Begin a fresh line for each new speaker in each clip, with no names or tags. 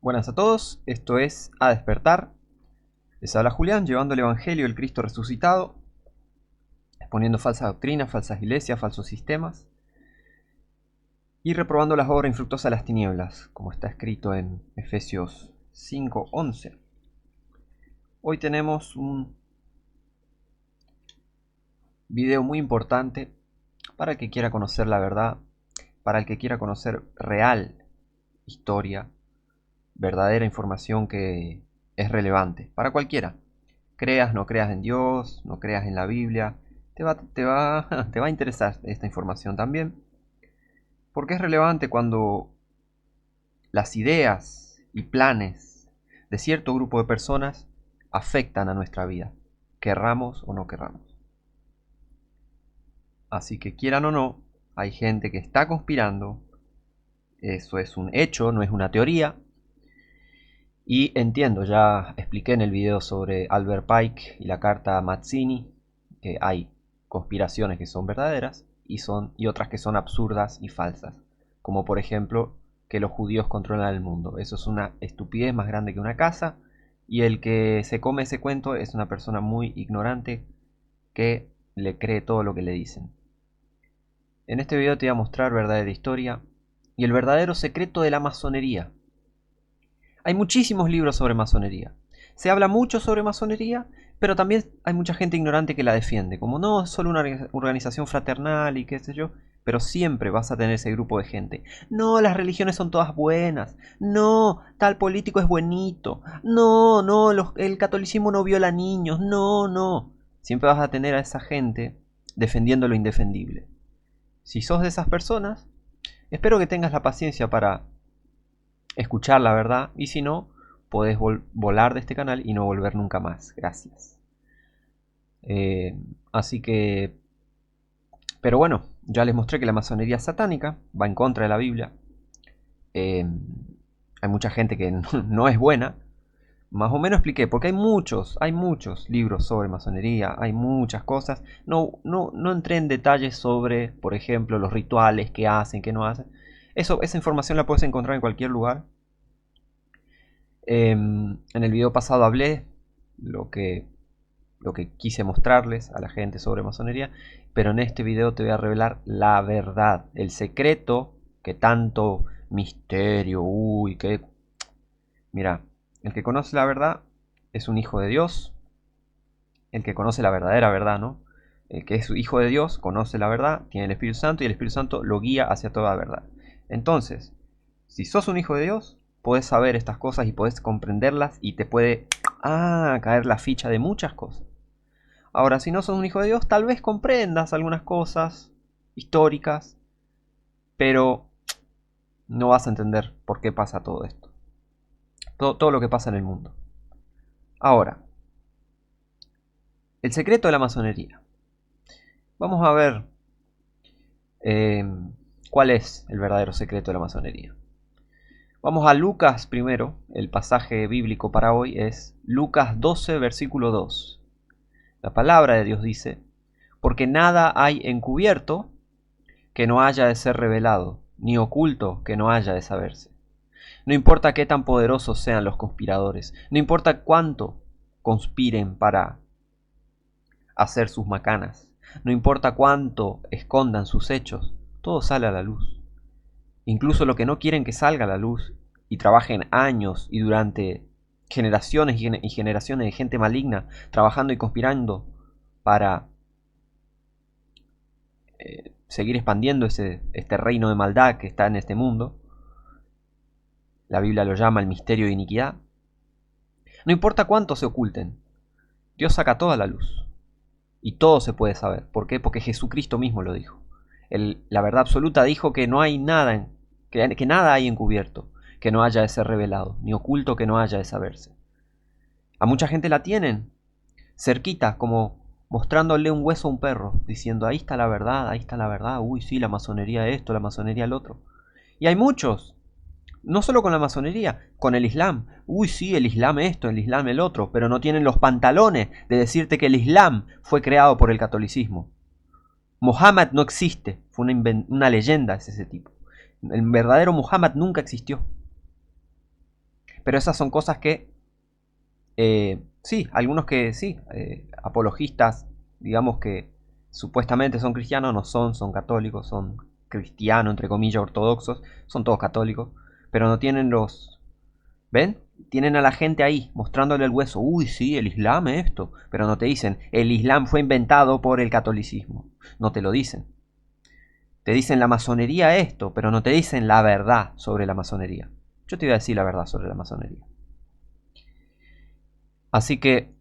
Buenas a todos, esto es A Despertar. Les habla Julián, llevando el Evangelio del Cristo resucitado, exponiendo falsas doctrinas, falsas iglesias, falsos sistemas y reprobando las obras infructuosas de las tinieblas, como está escrito en Efesios 5:11. Hoy tenemos un video muy importante para el que quiera conocer la verdad, para el que quiera conocer real historia, verdadera información que es relevante para cualquiera. Creas, no creas en Dios, no creas en la Biblia, te va a interesar esta información también, porque es relevante cuando las ideas y planes de cierto grupo de personas afectan a nuestra vida, querramos o no querramos. Así que quieran o no, hay gente que está conspirando, eso es un hecho, no es una teoría. Y entiendo, ya expliqué en el video sobre Albert Pike y la carta Mazzini, que hay conspiraciones que son verdaderas y otras que son absurdas y falsas. Como por ejemplo que los judíos controlan el mundo. Eso es una estupidez más grande que una casa. Y el que se come ese cuento es una persona muy ignorante que le cree todo lo que le dicen. En este video te voy a mostrar verdadera historia y el verdadero secreto de la masonería. Hay muchísimos libros sobre masonería. Se habla mucho sobre masonería, pero también hay mucha gente ignorante que la defiende. Como no, es solo una organización fraternal y qué sé yo. Pero siempre vas a tener ese grupo de gente. No, las religiones son todas buenas. No, tal político es buenito. No, no, el catolicismo no viola niños. No, no. Siempre vas a tener a esa gente defendiendo lo indefendible. Si sos de esas personas, espero que tengas la paciencia para escuchar la verdad, y si no, podés volar de este canal y no volver nunca más. Gracias. Así que, pero bueno, ya les mostré que la masonería satánica va en contra de la Biblia. Eh, Hay mucha gente que no es buena. Más o menos expliqué, porque hay muchos libros sobre masonería, hay muchas cosas. No entré en detalles sobre, por ejemplo, los rituales que hacen, que no hacen. Esa información la puedes encontrar en cualquier lugar. En el video pasado hablé lo que, lo que quise mostrarles a la gente sobre masonería, pero en este video te voy a revelar la verdad, el secreto que tanto misterio, Mira, el que conoce la verdad es un hijo de Dios, el que conoce la verdadera verdad, ¿no? El que es hijo de Dios conoce la verdad, tiene el Espíritu Santo y el Espíritu Santo lo guía hacia toda verdad. Entonces, si sos un hijo de Dios, podés saber estas cosas y podés comprenderlas y te puede caer la ficha de muchas cosas. Ahora, si no sos un hijo de Dios, tal vez comprendas algunas cosas históricas, pero no vas a entender por qué pasa todo esto. Todo lo que pasa en el mundo. Ahora, el secreto de la masonería. Vamos a ver eh, cuál es el verdadero secreto de la masonería. Vamos a Lucas primero. El pasaje bíblico para hoy es Lucas 12, versículo 2. La palabra de Dios dice: porque nada hay encubierto que no haya de ser revelado, ni oculto que no haya de saberse. No importa qué tan poderosos sean los conspiradores, no importa cuánto conspiren para hacer sus macanas, no importa cuánto escondan sus hechos, todo sale a la luz. Incluso lo que no quieren que salga a la luz y trabajen años y durante generaciones y generaciones de gente maligna trabajando y conspirando para seguir expandiendo este reino de maldad que está en este mundo. La Biblia lo llama el misterio de iniquidad. No importa cuánto se oculten, Dios saca toda la luz y todo se puede saber. ¿Por qué? Porque Jesucristo mismo lo dijo. La verdad absoluta dijo que no hay nada, que nada hay encubierto que no haya de ser revelado, ni oculto que no haya de saberse. A mucha gente la tienen cerquita, como mostrándole un hueso a un perro, diciendo ahí está la verdad, uy sí, la masonería esto, la masonería el otro. Y hay muchos, no solo con la masonería, con el Islam. Uy sí, el Islam esto, el Islam el otro, pero no tienen los pantalones de decirte que el Islam fue creado por el catolicismo. Mohammed no existe, fue una leyenda, es ese tipo. El verdadero Muhammad nunca existió. Pero esas son cosas que, sí, algunos que sí, apologistas, digamos que supuestamente son cristianos, no son, son católicos, son cristianos, entre comillas, ortodoxos, son todos católicos, pero no tienen los... ¿Ven? Tienen a la gente ahí, mostrándole el hueso. Uy, sí, el Islam es esto. Pero no te dicen, el Islam fue inventado por el catolicismo. No te lo dicen. Te dicen la masonería esto, pero no te dicen la verdad sobre la masonería. Yo te voy a decir la verdad sobre la masonería. Así que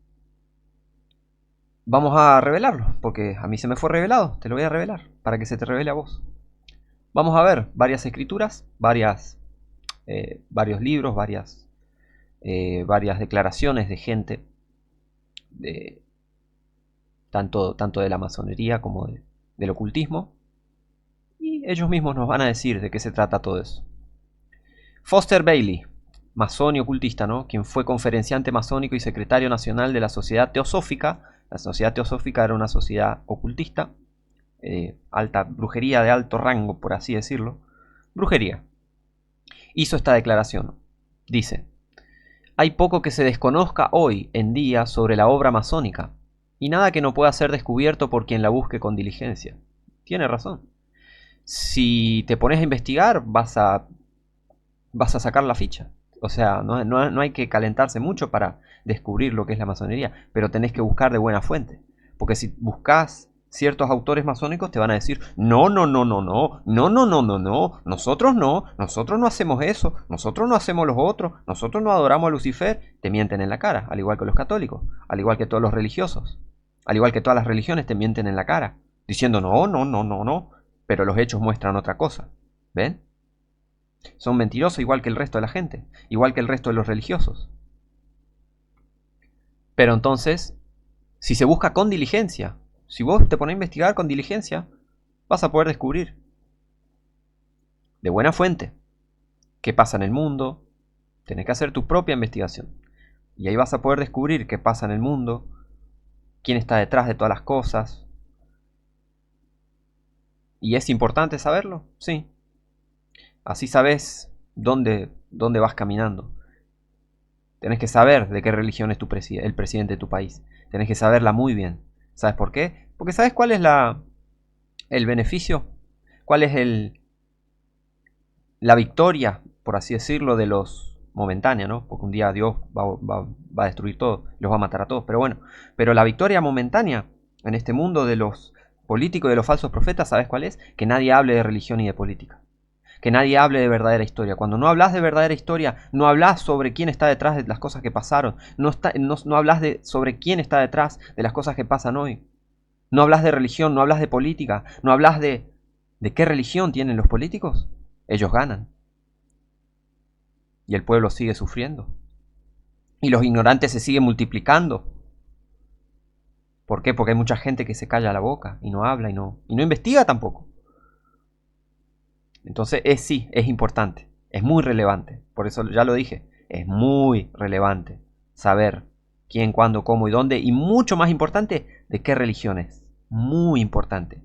vamos a revelarlo, porque a mí se me fue revelado. Te lo voy a revelar, para que se te revele a vos. Vamos a ver varias escrituras, varios libros, varias declaraciones de gente, de, tanto de la masonería como del ocultismo, y ellos mismos nos van a decir de qué se trata todo eso. Foster Bailey, masón y ocultista, ¿no? Quien fue conferenciante masónico y secretario nacional de la Sociedad Teosófica. La Sociedad Teosófica era una sociedad ocultista, alta brujería de alto rango, por así decirlo. Brujería. Hizo esta declaración. Dice: hay poco que se desconozca hoy en día sobre la obra masónica, y nada que no pueda ser descubierto por quien la busque con diligencia. Tiene razón. Si te pones a investigar, vas a sacar la ficha. O sea, no hay que calentarse mucho para descubrir lo que es la masonería, pero tenés que buscar de buena fuente. Porque si buscas ciertos autores masónicos te van a decir, no, nosotros no hacemos eso, nosotros no hacemos los otros, nosotros no adoramos a Lucifer. Te mienten en la cara, al igual que los católicos, al igual que todos los religiosos, al igual que todas las religiones te mienten en la cara, diciendo no, pero los hechos muestran otra cosa. ¿Ven? Son mentirosos igual que el resto de la gente, igual que el resto de los religiosos. Pero entonces, si se busca con diligencia, si vos te pones a investigar con diligencia, vas a poder descubrir de buena fuente qué pasa en el mundo. Tenés que hacer tu propia investigación. Y ahí vas a poder descubrir qué pasa en el mundo, quién está detrás de todas las cosas. ¿Y es importante saberlo? Sí. Así sabes dónde vas caminando. Tenés que saber de qué religión es el presidente de tu país. Tenés que saberla muy bien. ¿Sabes por qué? Porque ¿sabes cuál es el beneficio? ¿Cuál es la victoria, por así decirlo, de los momentáneos, ¿no? Porque un día Dios va a destruir todo, los va a matar a todos. Pero bueno, pero la victoria momentánea en este mundo de los políticos y de los falsos profetas, ¿sabes cuál es? Que nadie hable de religión y de política. Que nadie hable de verdadera historia. Cuando no hablas de verdadera historia, no hablas sobre quién está detrás de las cosas que pasaron. No hablas sobre quién está detrás de las cosas que pasan hoy. No hablas de religión, no hablas de política. No hablas de qué religión tienen los políticos. Ellos ganan. Y el pueblo sigue sufriendo. Y los ignorantes se siguen multiplicando. ¿Por qué? Porque hay mucha gente que se calla la boca y no habla y no investiga tampoco. Entonces sí, es importante, es muy relevante. Por eso ya lo dije, es muy relevante saber quién, cuándo, cómo y dónde. Y mucho más importante, de qué religión es. Muy importante.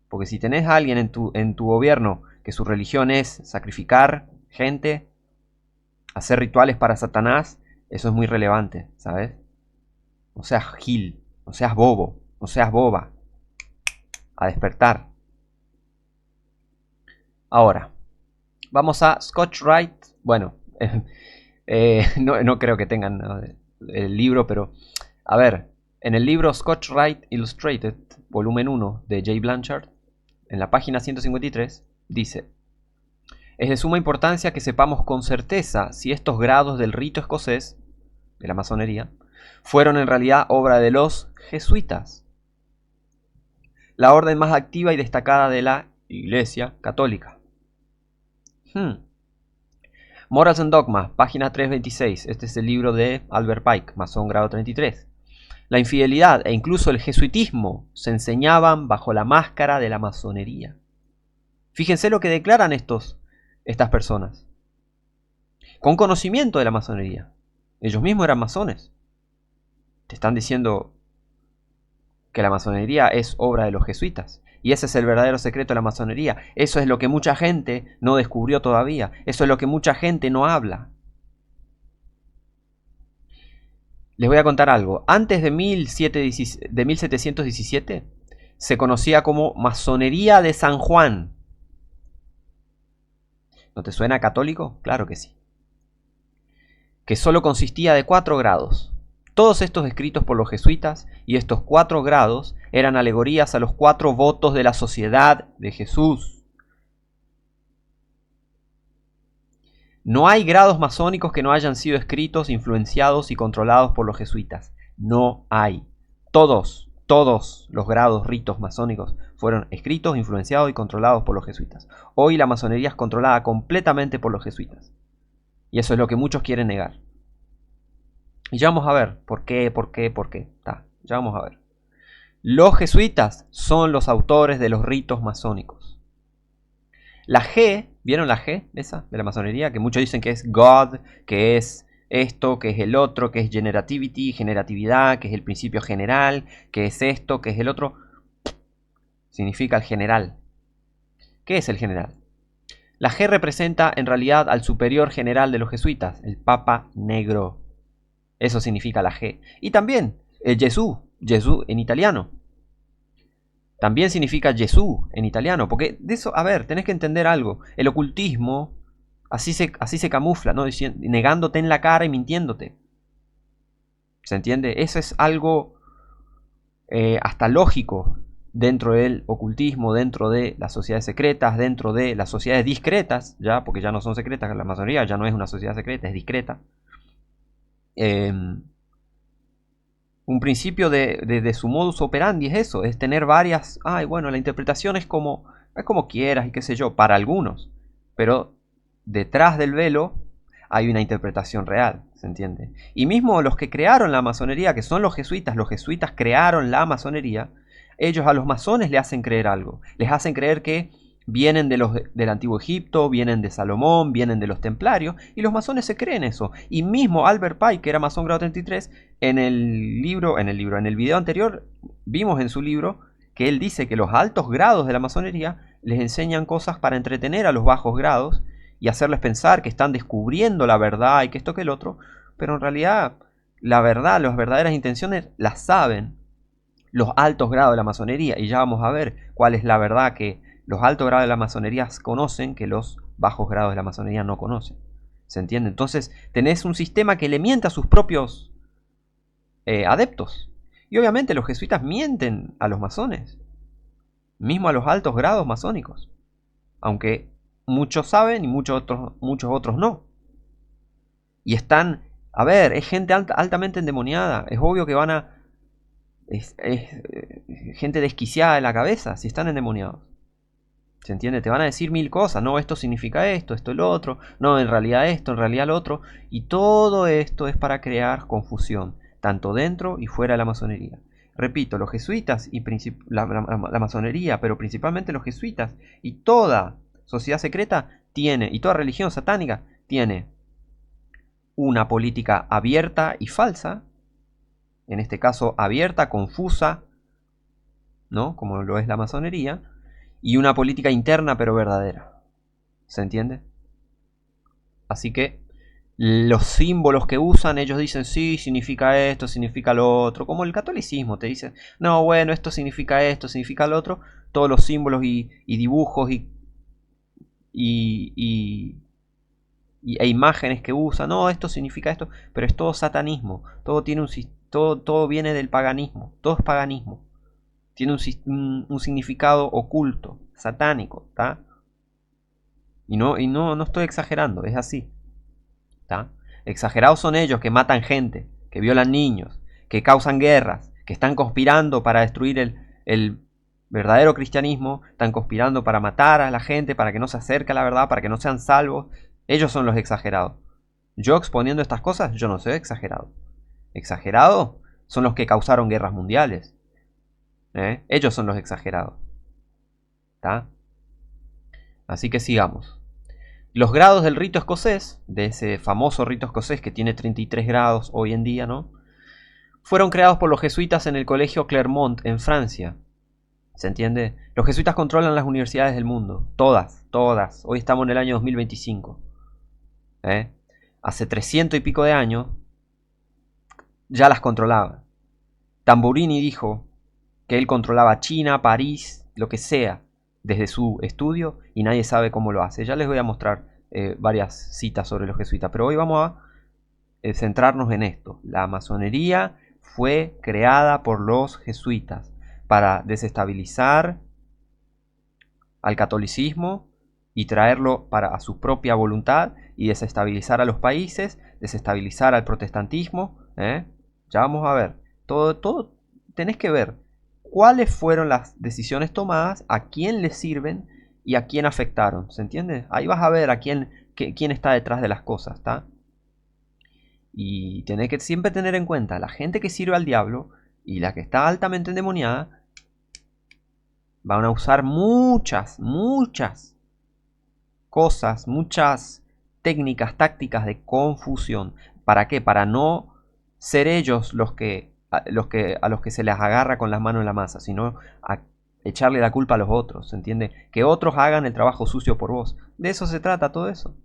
Porque si tenés a alguien en tu gobierno que su religión es sacrificar gente, hacer rituales para Satanás, eso es muy relevante, ¿sabes? No seas gil, no seas bobo, no seas boba. A despertar. Ahora, vamos a Scotch-Wright. Bueno, no creo que tengan el libro, pero a ver, en el libro Scotch-Wright Illustrated, volumen 1 de Jay Blanchard, en la página 153, dice: es de suma importancia que sepamos con certeza si estos grados del rito escocés, de la masonería, fueron en realidad obra de los jesuitas, la orden más activa y destacada de la Iglesia Católica. Morals and Dogma, página 326. Este es el libro de Albert Pike, masón grado 33. La infidelidad e incluso el jesuitismo se enseñaban bajo la máscara de la masonería. Fíjense lo que declaran estas personas, con conocimiento de la masonería. Ellos mismos eran masones. Te están diciendo que la masonería es obra de los jesuitas. Y ese es el verdadero secreto de la masonería. Eso es lo que mucha gente no descubrió todavía. Eso es lo que mucha gente no habla. Les voy a contar algo. Antes de 1717 se conocía como Masonería de San Juan. ¿No te suena católico? Claro que sí. Que solo consistía de 4 grados. Todos estos escritos por los jesuitas, y estos 4 grados eran alegorías a los 4 votos de la sociedad de Jesús. No hay grados masónicos que no hayan sido escritos, influenciados y controlados por los jesuitas. No hay. Todos los grados, ritos masónicos fueron escritos, influenciados y controlados por los jesuitas. Hoy la masonería es controlada completamente por los jesuitas. Y eso es lo que muchos quieren negar. Y ya vamos a ver por qué. Ya vamos a ver. Los jesuitas son los autores de los ritos masónicos. La G, ¿vieron la G esa de la masonería? Que muchos dicen que es God, que es esto, que es el otro, que es generativity, generatividad, que es el principio general, que es esto, que es el otro. Significa el general. ¿Qué es el general? La G representa en realidad al superior general de los jesuitas, el Papa Negro. Eso significa la G. Y también el Gesù en italiano. También significa Jesús en italiano, porque de eso, a ver, tenés que entender algo. El ocultismo así se camufla, ¿no? Negándote en la cara y mintiéndote. ¿Se entiende? Eso es algo hasta lógico dentro del ocultismo, dentro de las sociedades secretas, dentro de las sociedades discretas, ya, porque ya no son secretas, la masonería ya no es una sociedad secreta, es discreta. Un principio de su modus operandi es eso, es tener varias... bueno, la interpretación es como quieras y qué sé yo, para algunos. Pero detrás del velo hay una interpretación real, ¿se entiende? Y mismo los que crearon la masonería, que son los jesuitas crearon la masonería, ellos a los masones le hacen creer algo. Les hacen creer que vienen del antiguo Egipto, vienen de Salomón, vienen de los templarios, y los masones se creen eso. Y mismo Albert Pike, que era masón grado 33, en el video anterior, vimos en su libro que él dice que los altos grados de la masonería les enseñan cosas para entretener a los bajos grados y hacerles pensar que están descubriendo la verdad y que esto que el otro, pero en realidad la verdad, las verdaderas intenciones las saben los altos grados de la masonería, y ya vamos a ver cuál es la verdad que los altos grados de la masonería conocen que los bajos grados de la masonería no conocen. ¿Se entiende? Entonces tenés un sistema que le miente a sus propios adeptos. Y obviamente los jesuitas mienten a los masones, mismo a los altos grados masónicos. Aunque muchos saben y muchos otros no. Y están, a ver, es gente altamente endemoniada. Es obvio que van a... Es gente desquiciada de la cabeza si están endemoniados. ¿Se entiende? Te van a decir mil cosas. No, esto significa esto lo otro. No, en realidad esto, en realidad lo otro. Y todo esto es para crear confusión, tanto dentro y fuera de la masonería. Repito, los jesuitas y la masonería, pero principalmente los jesuitas y toda sociedad secreta tiene, y toda religión satánica tiene una política abierta y falsa. En este caso abierta, confusa, ¿no? Como lo es la masonería. Y una política interna pero verdadera. ¿Se entiende? Así que los símbolos que usan, ellos dicen, sí, significa esto, significa lo otro. Como el catolicismo, te dicen, no, bueno, esto, significa lo otro. Todos los símbolos y dibujos e imágenes que usan, no, esto significa esto. Pero es todo satanismo. Todo viene del paganismo. Todo es paganismo. Tiene un significado oculto, satánico, ¿tá? Y no estoy exagerando, es así, ¿tá? Exagerados son ellos que matan gente, que violan niños, que causan guerras, que están conspirando para destruir el verdadero cristianismo, están conspirando para matar a la gente, para que no se acerque a la verdad, para que no sean salvos. Ellos son los exagerados. Yo exponiendo estas cosas, yo no soy exagerado. Exagerado son los que causaron guerras mundiales. Ellos son los exagerados. ¿Tá? Así que sigamos. Los grados del rito escocés, de ese famoso rito escocés que tiene 33 grados hoy en día, ¿no? Fueron creados por los jesuitas en el colegio Clermont, en Francia. ¿Se entiende? Los jesuitas controlan las universidades del mundo. Todas. Hoy estamos en el año 2025. Hace 300 y pico de años, ya las controlaban. Tamburini dijo que él controlaba China, París, lo que sea, desde su estudio, y nadie sabe cómo lo hace. Ya les voy a mostrar varias citas sobre los jesuitas, pero hoy vamos a centrarnos en esto. La masonería fue creada por los jesuitas para desestabilizar al catolicismo y traerlo a su propia voluntad y desestabilizar a los países, desestabilizar al protestantismo. Ya vamos a ver. Todo tenés que ver cuáles fueron las decisiones tomadas, a quién les sirven y a quién afectaron. ¿Se entiende? Ahí vas a ver a quién está detrás de las cosas, ¿está? Y tenés que siempre tener en cuenta la gente que sirve al diablo y la que está altamente endemoniada. Van a usar muchas cosas, muchas técnicas, tácticas de confusión. ¿Para qué? Para no ser ellos a los que se les agarra con las manos en la masa, sino a echarle la culpa a los otros, ¿se entiende? Que otros hagan el trabajo sucio por vos. De eso se trata todo eso.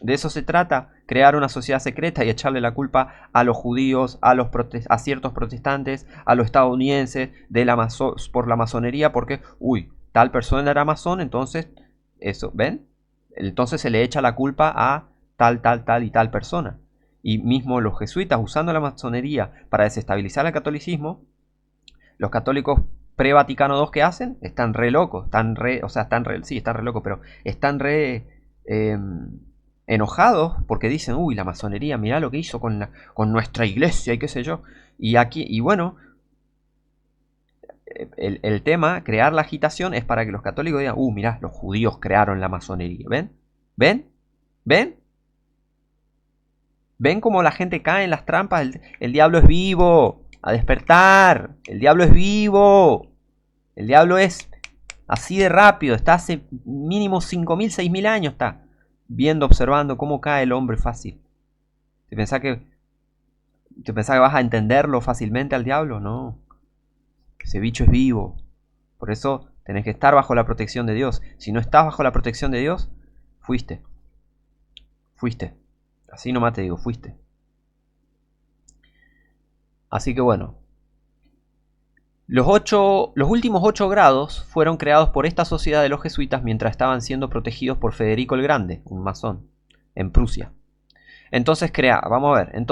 De eso se trata, crear una sociedad secreta y echarle la culpa a los judíos, a ciertos protestantes, a los estadounidenses por la masonería, porque, uy, tal persona era masón, entonces, eso, ¿ven? Entonces se le echa la culpa a tal y tal persona. Y mismo los jesuitas, usando la masonería para desestabilizar el catolicismo, los católicos pre-Vaticano II, ¿qué hacen? Están re locos, están re locos, pero están re enojados porque dicen, uy, la masonería, mirá lo que hizo con nuestra iglesia y qué sé yo. Y aquí, y bueno, el tema, crear la agitación, es para que los católicos digan, mirá, los judíos crearon la masonería. ¿Ven? ¿Ven? ¿Ven? ¿Ven cómo la gente cae en las trampas? El diablo es vivo. A despertar. El diablo es vivo. El diablo es así de rápido. Está hace mínimo 5.000, 6.000 años. Está viendo, observando cómo cae el hombre fácil. ¿Te pensás que vas a entenderlo fácilmente al diablo? No. Ese bicho es vivo. Por eso tenés que estar bajo la protección de Dios. Si no estás bajo la protección de Dios, fuiste. Fuiste. Así nomás te digo, fuiste. Así que bueno. Los últimos 8 grados fueron creados por esta sociedad de los jesuitas mientras estaban siendo protegidos por Federico el Grande, un masón, en Prusia. Entonces vamos a ver,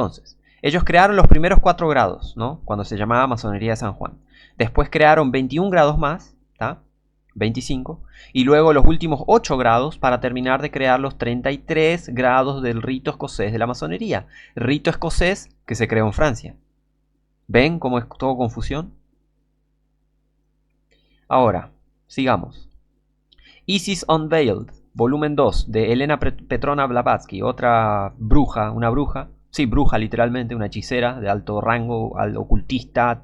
ellos crearon los primeros 4 grados, ¿no? Cuando se llamaba Masonería de San Juan. Después crearon 21 grados más, ¿tá? 25, y luego los últimos 8 grados para terminar de crear los 33 grados del rito escocés de la masonería. Rito escocés que se creó en Francia. ¿Ven cómo es todo confusión? Ahora, sigamos. Isis Unveiled, volumen 2, de Elena Petrona Blavatsky, otra bruja, una bruja, sí, bruja literalmente, una hechicera de alto rango, ocultista,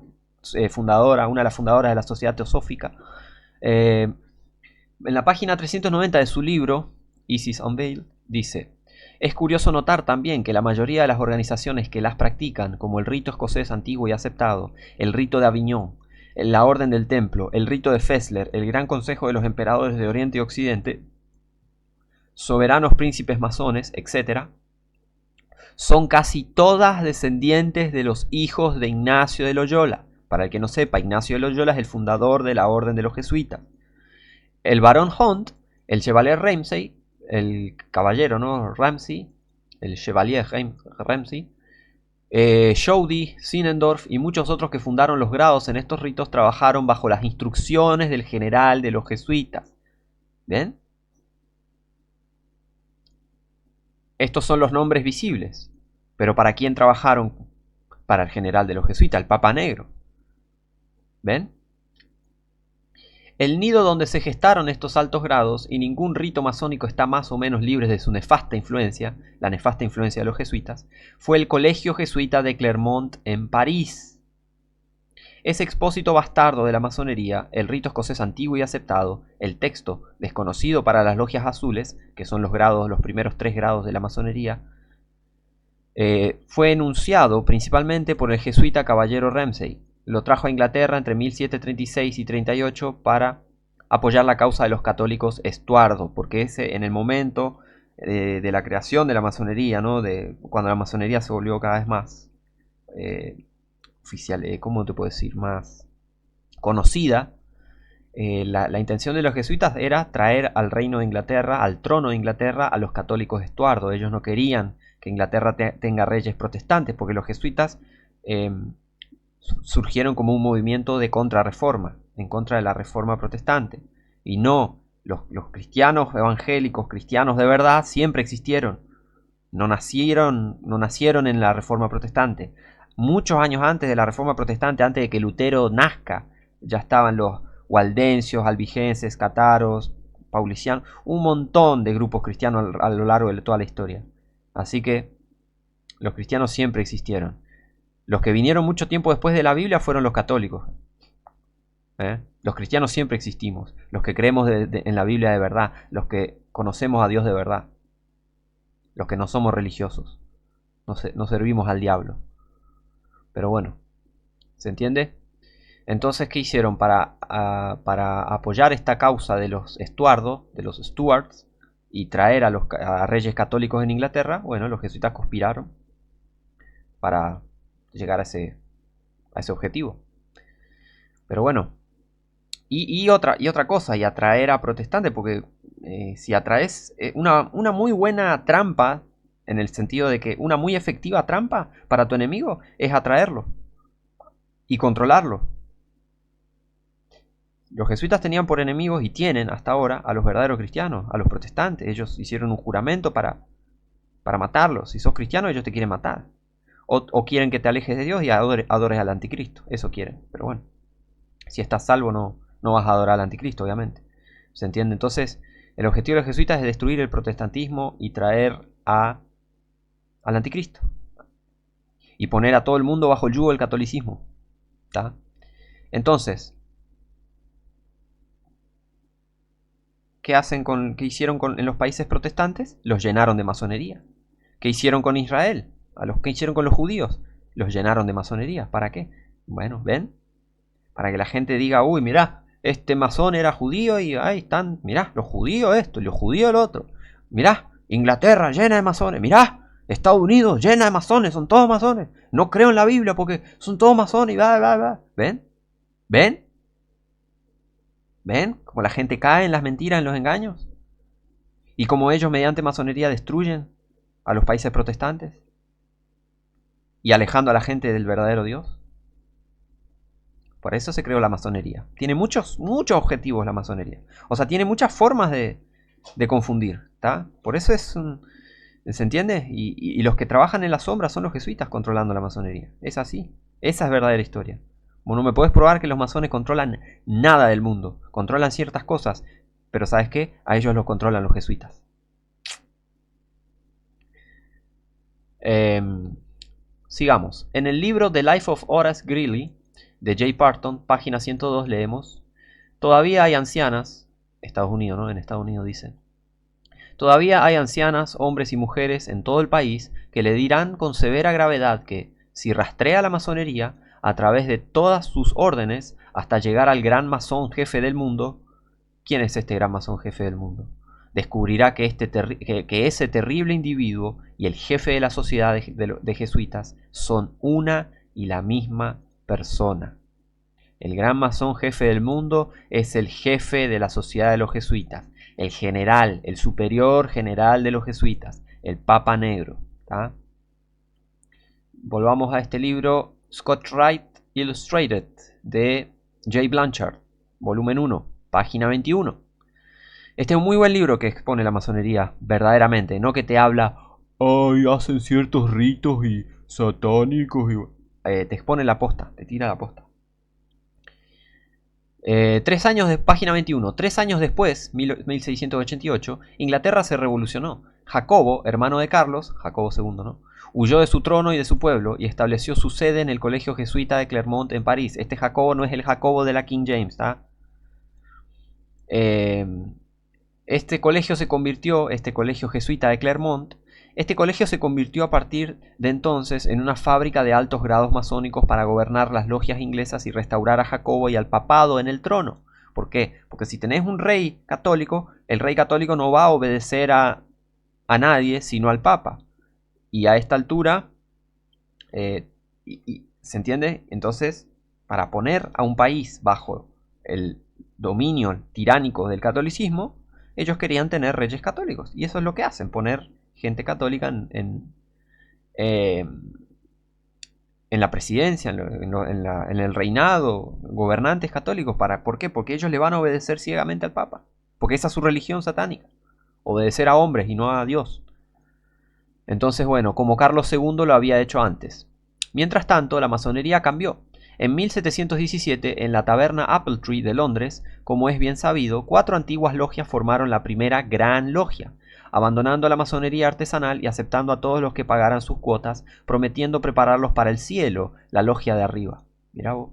fundadora, una de las fundadoras de la Sociedad Teosófica. En la página 390 de su libro, Isis Unveiled, dice: es curioso notar también que la mayoría de las organizaciones que las practican, como el rito escocés antiguo y aceptado, el rito de Avignon, la Orden del Templo, el rito de Fessler, el Gran Consejo de los Emperadores de Oriente y Occidente, soberanos príncipes masones, etc., son casi todas descendientes de los hijos de Ignacio de Loyola. Para el que no sepa, Ignacio de Loyola es el fundador de la Orden de los Jesuitas. El barón Hunt, el Chevalier Ramsay, el caballero, ¿no? Ramsay, el Chevalier Ramsay, Schody, Zinendorf y muchos otros que fundaron los grados en estos ritos trabajaron bajo las instrucciones del general de los jesuitas. ¿Ven? Estos son los nombres visibles. Pero ¿para quién trabajaron? Para el general de los jesuitas, el Papa Negro. ¿Ven? El nido donde se gestaron estos altos grados, y ningún rito masónico está más o menos libre de su nefasta influencia, la nefasta influencia de los jesuitas, fue el Colegio Jesuita de Clermont en París. Ese expósito bastardo de la masonería, el rito escocés antiguo y aceptado, el texto desconocido para las logias azules, que son los primeros 3 grados de la masonería, fue enunciado principalmente por el jesuita caballero Ramsay. Lo trajo a Inglaterra entre 1736 y 38 para apoyar la causa de los católicos Estuardo, porque ese en el momento de la creación de la masonería, ¿no? Cuando la masonería se volvió cada vez más oficial, ¿cómo te puedo decir? Más conocida. La intención de los jesuitas era traer al reino de Inglaterra, al trono de Inglaterra, a los católicos de Estuardo. Ellos no querían que Inglaterra tenga reyes protestantes, porque los jesuitas surgieron como un movimiento de contrarreforma, en contra de la reforma protestante. Y no, los cristianos evangélicos, cristianos de verdad, siempre existieron. No nacieron en la reforma protestante. Muchos años antes de la reforma protestante, antes de que Lutero nazca, ya estaban los waldensios, albigenses, cátaros, paulicianos, un montón de grupos cristianos a lo largo de toda la historia. Así que los cristianos siempre existieron. Los que vinieron mucho tiempo después de la Biblia fueron los católicos. Los cristianos siempre existimos. Los que creemos en la Biblia de verdad. Los que conocemos a Dios de verdad. Los que no somos religiosos. No servimos al diablo. Pero bueno, ¿se entiende? Entonces, ¿qué hicieron para apoyar esta causa de los Estuardo, de los Stuarts, y traer a reyes católicos en Inglaterra? Bueno, los jesuitas conspiraron para llegar a ese objetivo. Pero bueno, y otra cosa, y atraer a protestantes, porque si atraes una muy buena trampa, en el sentido de que una muy efectiva trampa para tu enemigo es atraerlo y controlarlo. Los jesuitas tenían por enemigos, y tienen hasta ahora, a los verdaderos cristianos, a los protestantes. Ellos hicieron un juramento para matarlos. Si sos cristiano, ellos te quieren matar. O quieren que te alejes de Dios y adores al anticristo. Eso quieren. Pero bueno, si estás salvo, no vas a adorar al anticristo, obviamente. ¿Se entiende? Entonces, el objetivo de los jesuitas es destruir el protestantismo y traer al anticristo. Y poner a todo el mundo bajo el yugo del catolicismo. ¿Tá? Entonces, ¿qué hicieron en los países protestantes? Los llenaron de masonería. ¿Qué hicieron con Israel? ¿Qué hicieron con los judíos? Los llenaron de masonería. ¿Para qué? Bueno, ¿ven? Para que la gente diga, uy, mirá, este masón era judío y ahí están, mirá, los judíos esto, los judíos lo otro. Mirá, Inglaterra llena de masones. Mirá, Estados Unidos llena de masones, son todos masones. No creo en la Biblia porque son todos masones y bla, bla, bla. ¿Ven? ¿Ven? ¿Ven? Como la gente cae en las mentiras, en los engaños. Y como ellos mediante masonería destruyen a los países protestantes. Y alejando a la gente del verdadero Dios. Por eso se creó la masonería. Tiene muchos objetivos la masonería. O sea, tiene muchas formas de confundir. ¿Tá? Por eso ¿se entiende? Y los que trabajan en la sombra son los jesuitas controlando la masonería. Es así. Esa es verdadera historia. No me puedes probar que los masones controlan nada del mundo. Controlan ciertas cosas. Pero ¿sabes qué? A ellos los controlan los jesuitas. Sigamos. En el libro The Life of Horace Greeley, de J. Parton, página 102, leemos: todavía hay ancianas, Estados Unidos, ¿no? En Estados Unidos dice: todavía hay ancianas, hombres y mujeres en todo el país que le dirán con severa gravedad que, si rastrea la masonería a través de todas sus órdenes hasta llegar al gran masón jefe del mundo, ¿quién es este gran masón jefe del mundo? Descubrirá que ese terrible individuo y el jefe de la sociedad de jesuitas son una y la misma persona. El gran masón jefe del mundo es el jefe de la sociedad de los jesuitas, el general, el superior general de los jesuitas, el Papa Negro. ¿Tá? Volvamos a este libro, Scott Wright Illustrated, de J. Blanchard, volumen 1, página 21. Este es un muy buen libro que expone la masonería verdaderamente, no que te habla, ay, hacen ciertos ritos y satánicos, te expone la posta, te tira la posta. 3 años de página 21. 3 años después, 1688, Inglaterra se revolucionó. Jacobo, hermano de Carlos, Jacobo II, ¿no?, huyó de su trono y de su pueblo y estableció su sede en el colegio jesuita de Clermont en París. Este Jacobo no es el Jacobo de la King James, ¿tá? Este colegio jesuita de Clermont, este colegio se convirtió a partir de entonces en una fábrica de altos grados masónicos para gobernar las logias inglesas y restaurar a Jacobo y al papado en el trono. ¿Por qué? Porque si tenés un rey católico, el rey católico no va a obedecer a nadie sino al papa. Y a esta altura, ¿Se entiende? Entonces, para poner a un país bajo el dominio tiránico del catolicismo, ellos querían tener reyes católicos. Y eso es lo que hacen, poner gente católica eh, en la presidencia, en el reinado, gobernantes católicos. ¿Por qué? Porque ellos le van a obedecer ciegamente al Papa. Porque esa es su religión satánica. Obedecer a hombres y no a Dios. Entonces, bueno, como Carlos II lo había hecho antes. Mientras tanto, la masonería cambió. En 1717, en la taberna Apple Tree de Londres, como es bien sabido, 4 antiguas logias formaron la primera Gran Logia, abandonando la masonería artesanal y aceptando a todos los que pagaran sus cuotas, prometiendo prepararlos para el cielo, la logia de arriba. Mirá vos.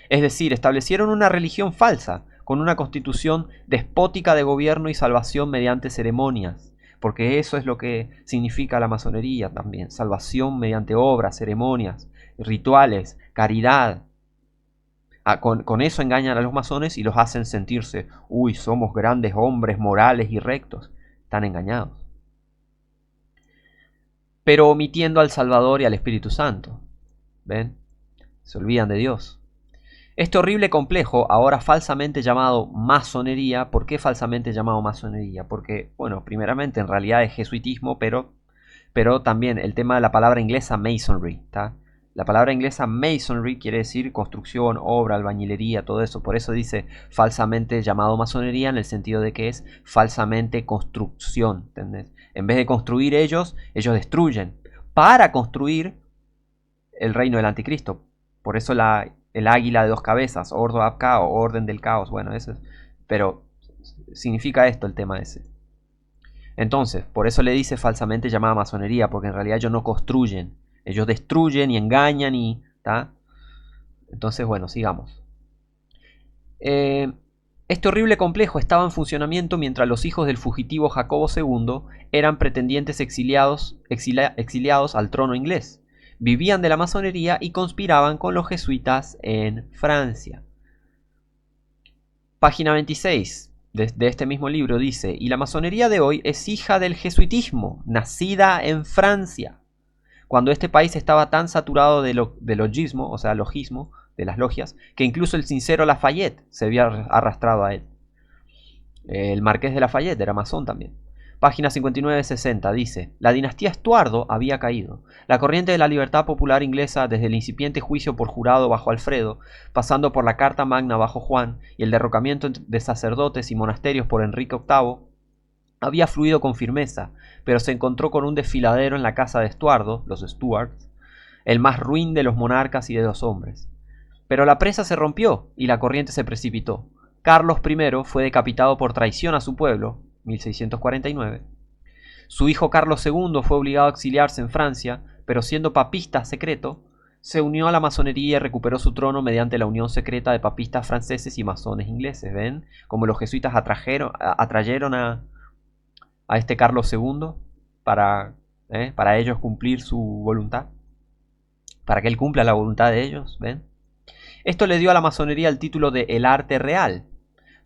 Es decir, establecieron una religión falsa, con una constitución despótica de gobierno y salvación mediante ceremonias. Porque eso es lo que significa la masonería también. Salvación mediante obras, ceremonias, rituales, caridad. Con eso engañan a los masones y los hacen sentirse, uy, somos grandes hombres morales y rectos. Están engañados. Pero omitiendo al Salvador y al Espíritu Santo. ¿Ven? Se olvidan de Dios. Este horrible complejo, ahora falsamente llamado masonería, ¿por qué falsamente llamado masonería? Porque, bueno, primeramente en realidad es jesuitismo, pero también el tema de la palabra inglesa masonry, ¿tá? La palabra inglesa masonry quiere decir construcción, obra, albañilería, todo eso. Por eso dice falsamente llamado masonería en el sentido de que es falsamente construcción, ¿entendés? En vez de construir ellos destruyen para construir el reino del anticristo. Por eso el águila de 2 cabezas, Ordo ab Chaos, orden del caos, bueno, eso es, pero significa esto el tema ese. Entonces, por eso le dice falsamente llamada masonería, porque en realidad ellos no construyen, ellos destruyen y engañan y, ¿tá? Entonces, bueno, sigamos. Este horrible complejo estaba en funcionamiento mientras los hijos del fugitivo Jacobo II eran pretendientes exiliados al trono inglés. Vivían de la masonería y conspiraban con los jesuitas en Francia. Página 26 de este mismo libro dice, y la masonería de hoy es hija del jesuitismo, nacida en Francia, cuando este país estaba tan saturado de logismo, o sea, logismo, de las logias, que incluso el sincero Lafayette se había arrastrado a él. El marqués de Lafayette era masón también. Página 59-60 dice, la dinastía Estuardo había caído. La corriente de la libertad popular inglesa, desde el incipiente juicio por jurado bajo Alfredo, pasando por la Carta Magna bajo Juan y el derrocamiento de sacerdotes y monasterios por Enrique VIII, había fluido con firmeza, pero se encontró con un desfiladero en la casa de Estuardo, los Stuarts, el más ruin de los monarcas y de los hombres. Pero la presa se rompió y la corriente se precipitó. Carlos I fue decapitado por traición a su pueblo, 1649. Su hijo Carlos II fue obligado a exiliarse en Francia, pero siendo papista secreto, se unió a la masonería y recuperó su trono mediante la unión secreta de papistas franceses y masones ingleses. ¿Ven? Como los jesuitas atrayeron a este Carlos II para ellos cumplir su voluntad, para que él cumpla la voluntad de ellos. ¿Ven? Esto le dio a la masonería el título de el arte real.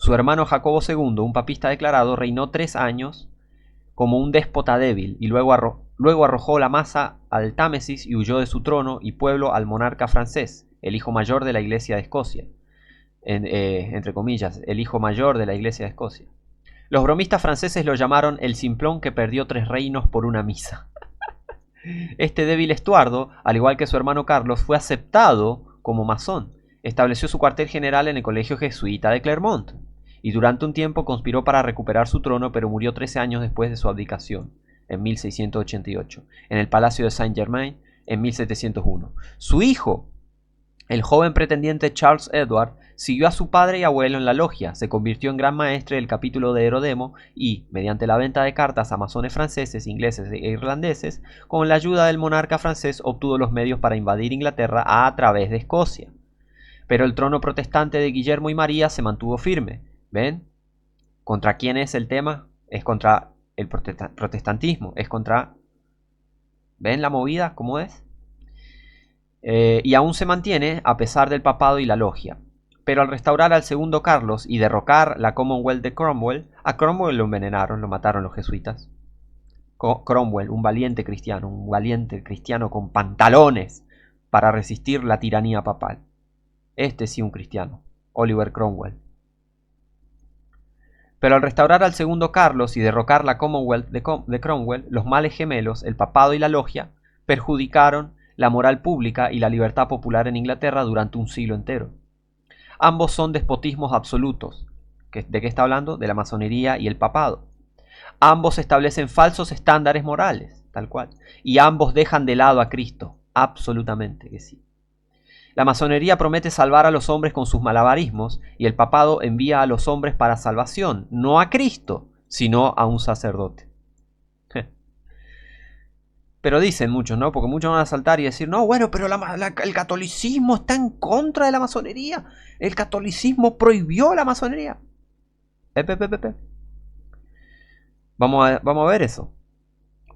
Su hermano Jacobo II, un papista declarado, reinó 3 años como un déspota débil y luego arrojó la masa al Támesis y huyó de su trono y pueblo al monarca francés, el hijo mayor de la Iglesia de Escocia. Entre comillas, el hijo mayor de la Iglesia de Escocia. Los bromistas franceses lo llamaron el simplón que perdió 3 reinos por una misa. Este débil Estuardo, al igual que su hermano Carlos, fue aceptado como masón. Estableció su cuartel general en el colegio jesuita de Clermont y durante un tiempo conspiró para recuperar su trono, pero murió 13 años después de su abdicación, en 1688, en el Palacio de Saint-Germain, en 1701. Su hijo, el joven pretendiente Charles Edward, siguió a su padre y abuelo en la logia, se convirtió en gran maestre del capítulo de Herodemo y, mediante la venta de cartas a masones franceses, ingleses e irlandeses, con la ayuda del monarca francés obtuvo los medios para invadir Inglaterra a través de Escocia. Pero el trono protestante de Guillermo y María se mantuvo firme. ¿Ven? ¿Contra quién es el tema? Es contra el protestantismo, es contra... ¿Ven la movida? ¿Cómo es? Y aún se mantiene a pesar del papado y la logia. Pero al restaurar al segundo Carlos y derrocar la Commonwealth de Cromwell, a Cromwell lo envenenaron, lo mataron los jesuitas. Cromwell, un valiente cristiano con pantalones, para resistir la tiranía papal. Este sí un cristiano, Oliver Cromwell. Pero al restaurar al segundo Carlos y derrocar la Commonwealth de Cromwell, los males gemelos, el papado y la logia, perjudicaron la moral pública y la libertad popular en Inglaterra durante un siglo entero. Ambos son despotismos absolutos. ¿De qué está hablando? De la masonería y el papado. Ambos establecen falsos estándares morales, tal cual. Y ambos dejan de lado a Cristo. Absolutamente que sí. La masonería promete salvar a los hombres con sus malabarismos y el papado envía a los hombres para salvación, no a Cristo, sino a un sacerdote. Pero dicen muchos, ¿no? Porque muchos van a saltar y decir, no, bueno, pero el catolicismo está en contra de la masonería. El catolicismo prohibió la masonería. Vamos a ver eso.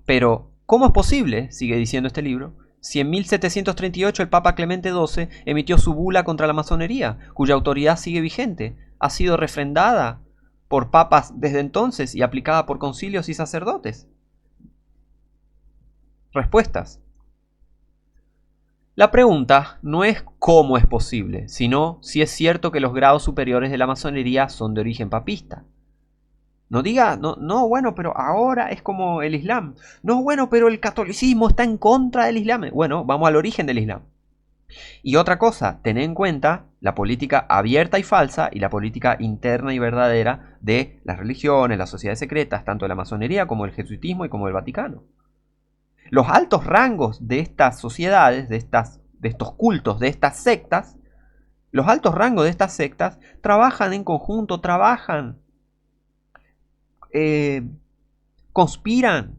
Pero, ¿cómo es posible, sigue diciendo este libro, si en 1738 el Papa Clemente XII emitió su bula contra la masonería, cuya autoridad sigue vigente, ha sido refrendada por papas desde entonces y aplicada por concilios y sacerdotes? Respuestas. La pregunta no es cómo es posible, sino si es cierto que los grados superiores de la masonería son de origen papista. No diga, no, bueno, pero ahora es como el Islam. No, bueno, pero el catolicismo está en contra del Islam. Bueno, vamos al origen del Islam. Y otra cosa, ten en cuenta la política abierta y falsa y la política interna y verdadera de las religiones, las sociedades secretas, tanto de la masonería como del jesuitismo y como del Vaticano. Los altos rangos de estas sociedades, de estos cultos, de estas sectas, los altos rangos de estas sectas trabajan en conjunto, conspiran.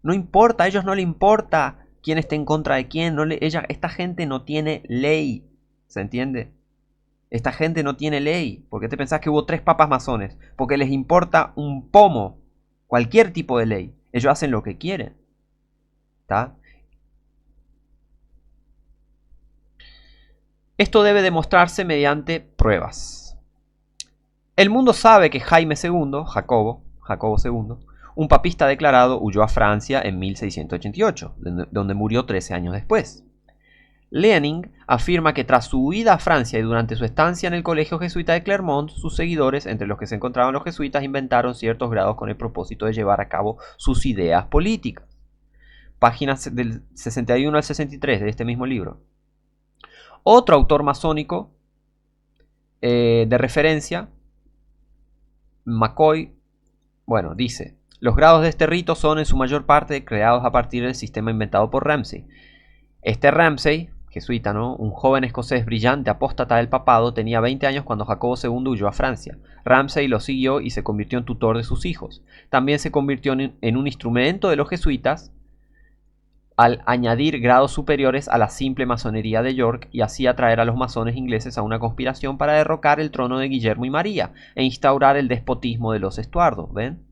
No importa, a ellos no les importa quién esté en contra de quién. Esta gente no tiene ley. ¿Se entiende? Esta gente no tiene ley. ¿Por qué te pensás que hubo 3 papas masones? Porque les importa un pomo cualquier tipo de ley. Ellos hacen lo que quieren. ¿Está? Esto debe demostrarse mediante pruebas. El mundo sabe que Jaime II, Jacobo II, un papista declarado, huyó a Francia en 1688, donde murió 13 años después. Leaning afirma que tras su huida a Francia y durante su estancia en el colegio jesuita de Clermont, sus seguidores, entre los que se encontraban los jesuitas, inventaron ciertos grados con el propósito de llevar a cabo sus ideas políticas. Páginas del 61 al 63 de este mismo libro. Otro autor masónico de referencia, McCoy, dice: los grados de este rito son en su mayor parte creados a partir del sistema inventado por Ramsay. Este Ramsay, jesuita, ¿no? Un joven escocés brillante, apóstata del papado, tenía 20 años cuando Jacobo II huyó a Francia. Ramsay lo siguió y se convirtió en tutor de sus hijos. También se convirtió en un instrumento de los jesuitas al añadir grados superiores a la simple masonería de York y así atraer a los masones ingleses a una conspiración para derrocar el trono de Guillermo y María e instaurar el despotismo de los Estuardo. ¿Ven?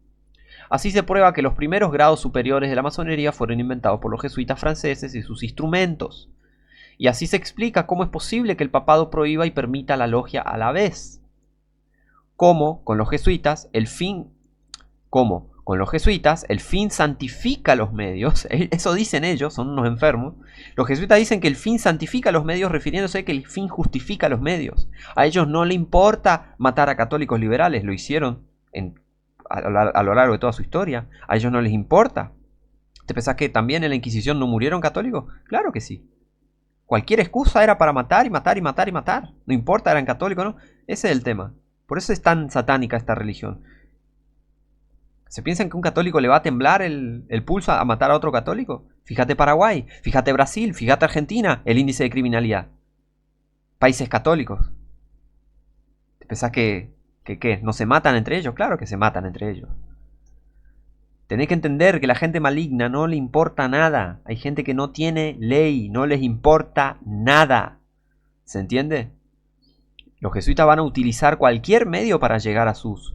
Así se prueba que los primeros grados superiores de la masonería fueron inventados por los jesuitas franceses y sus instrumentos. Y así se explica cómo es posible que el papado prohíba y permita la logia a la vez. Como con los jesuitas el fin santifica los medios. Eso dicen ellos, son unos enfermos. Los jesuitas dicen que el fin santifica los medios, refiriéndose a que el fin justifica los medios. A ellos no les importa matar a católicos liberales, lo hicieron a lo largo de toda su historia. A ellos no les importa. ¿Te pensás que también en la Inquisición no murieron católicos? Claro que sí. Cualquier excusa era para matar y matar y matar y matar. No importa, eran católicos, ¿no? Ese es el tema. Por eso es tan satánica esta religión. ¿Se piensan que un católico le va a temblar el pulso a matar a otro católico? Fíjate Paraguay, fíjate Brasil, fíjate Argentina, el índice de criminalidad. Países católicos. ¿Te pensás que no se matan entre ellos? Claro que se matan entre ellos. Tenés que entender que la gente maligna no le importa nada. Hay gente que no tiene ley, no les importa nada. ¿Se entiende? Los jesuitas van a utilizar cualquier medio para llegar a sus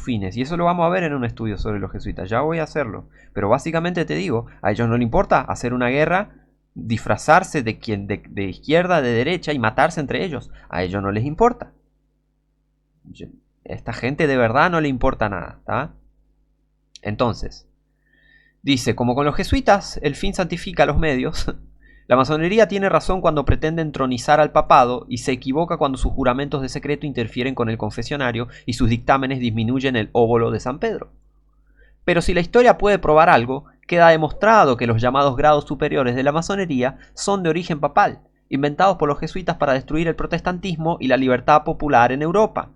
fines. Y eso lo vamos a ver en un estudio sobre los jesuitas. Ya voy a hacerlo. Pero básicamente te digo, a ellos no les importa hacer una guerra, disfrazarse de izquierda, de derecha y matarse entre ellos. A ellos no les importa. Esta gente de verdad no le importa nada, ¿tá? Entonces, dice, como con los jesuitas el fin santifica los medios, La masonería tiene razón cuando pretende entronizar al papado y se equivoca cuando sus juramentos de secreto interfieren con el confesionario y sus dictámenes disminuyen el óbolo de San Pedro. Pero si la historia puede probar algo, queda demostrado que los llamados grados superiores de la masonería son de origen papal, inventados por los jesuitas para destruir el protestantismo y la libertad popular en Europa.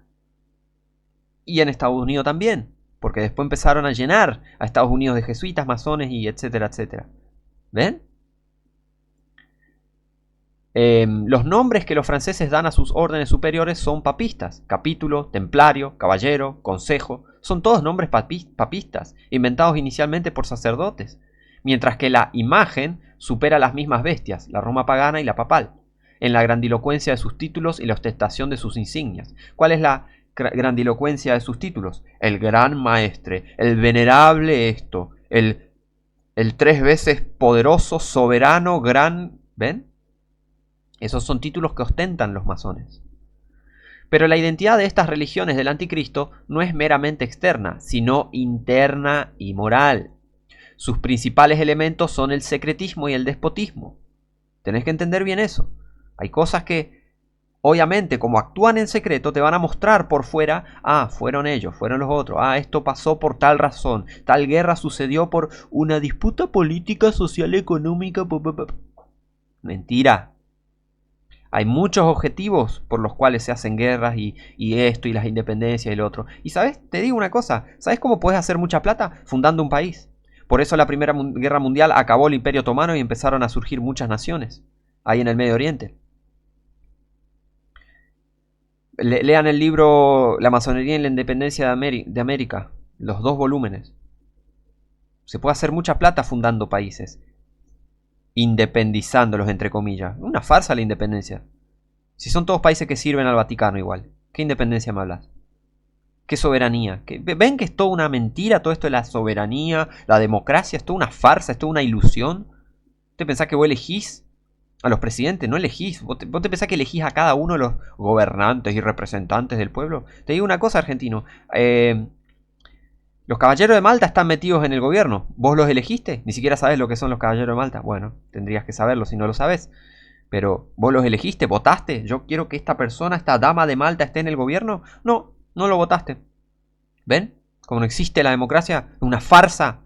Y en Estados Unidos también, porque después empezaron a llenar a Estados Unidos de jesuitas, masones y etcétera, etcétera. ¿Ven? Los nombres que los franceses dan a sus órdenes superiores son papistas. Capítulo, templario, caballero, consejo. Son todos nombres papistas, inventados inicialmente por sacerdotes. Mientras que la imagen supera las mismas bestias, la Roma pagana y la papal, en la grandilocuencia de sus títulos y la ostentación de sus insignias. ¿Cuál es la grandilocuencia de sus títulos? El gran maestre, el venerable esto, el 3 veces poderoso, soberano, gran... ¿Ven? Esos son títulos que ostentan los masones. Pero la identidad de estas religiones del anticristo no es meramente externa, sino interna y moral. Sus principales elementos son el secretismo y el despotismo. Tenés que entender bien eso. Hay cosas que, obviamente, como actúan en secreto, te van a mostrar por fuera, fueron ellos, fueron los otros, esto pasó por tal razón, tal guerra sucedió por una disputa política, social, económica, mentira. Hay muchos objetivos por los cuales se hacen guerras y esto y las independencias y lo otro. Y ¿sabes? Te digo una cosa. ¿Sabes cómo puedes hacer mucha plata? Fundando un país. Por eso la Primera Guerra Mundial acabó el Imperio Otomano y empezaron a surgir muchas naciones ahí en el Medio Oriente. Lean el libro La masonería y la independencia de América. Los 2 volúmenes. Se puede hacer mucha plata fundando países. Independizándolos, entre comillas. Una farsa la independencia. Si son todos países que sirven al Vaticano igual. ¿Qué independencia me hablas? ¿Qué soberanía? ¿Ven que es toda una mentira todo esto de la soberanía, la democracia? Es toda una farsa, es toda una ilusión. ¿Te pensás que vos elegís a los presidentes? No elegís. ¿Vos te pensás que elegís a cada uno de los gobernantes y representantes del pueblo? Te digo una cosa, argentino. Los caballeros de Malta están metidos en el gobierno. ¿Vos los elegiste? Ni siquiera sabés lo que son los caballeros de Malta. Bueno, tendrías que saberlo si no lo sabés. Pero, ¿vos los elegiste? ¿Votaste? ¿Yo quiero que esta persona, esta dama de Malta esté en el gobierno? No, no lo votaste. ¿Ven? Como no existe la democracia, es una farsa.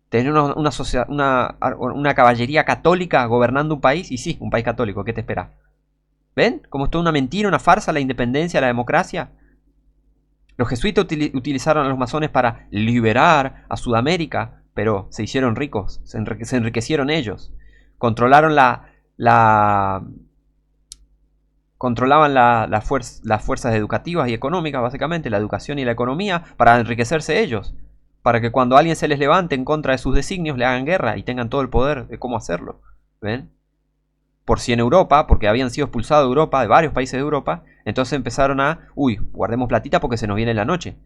Tener una caballería católica gobernando un país. Y sí, un país católico, ¿qué te espera? ¿Ven? Como es toda una mentira, una farsa, la independencia, la democracia. Los jesuitas utilizaron a los masones para liberar a Sudamérica, pero se hicieron ricos, se enriquecieron ellos. Controlaron controlaban las fuerzas educativas y económicas, básicamente, la educación y la economía, para enriquecerse ellos. Para que cuando alguien se les levante en contra de sus designios, le hagan guerra y tengan todo el poder de cómo hacerlo. ¿Ven? Por si en Europa, porque habían sido expulsados de Europa, de varios países de Europa, entonces empezaron guardemos platita porque se nos viene la noche.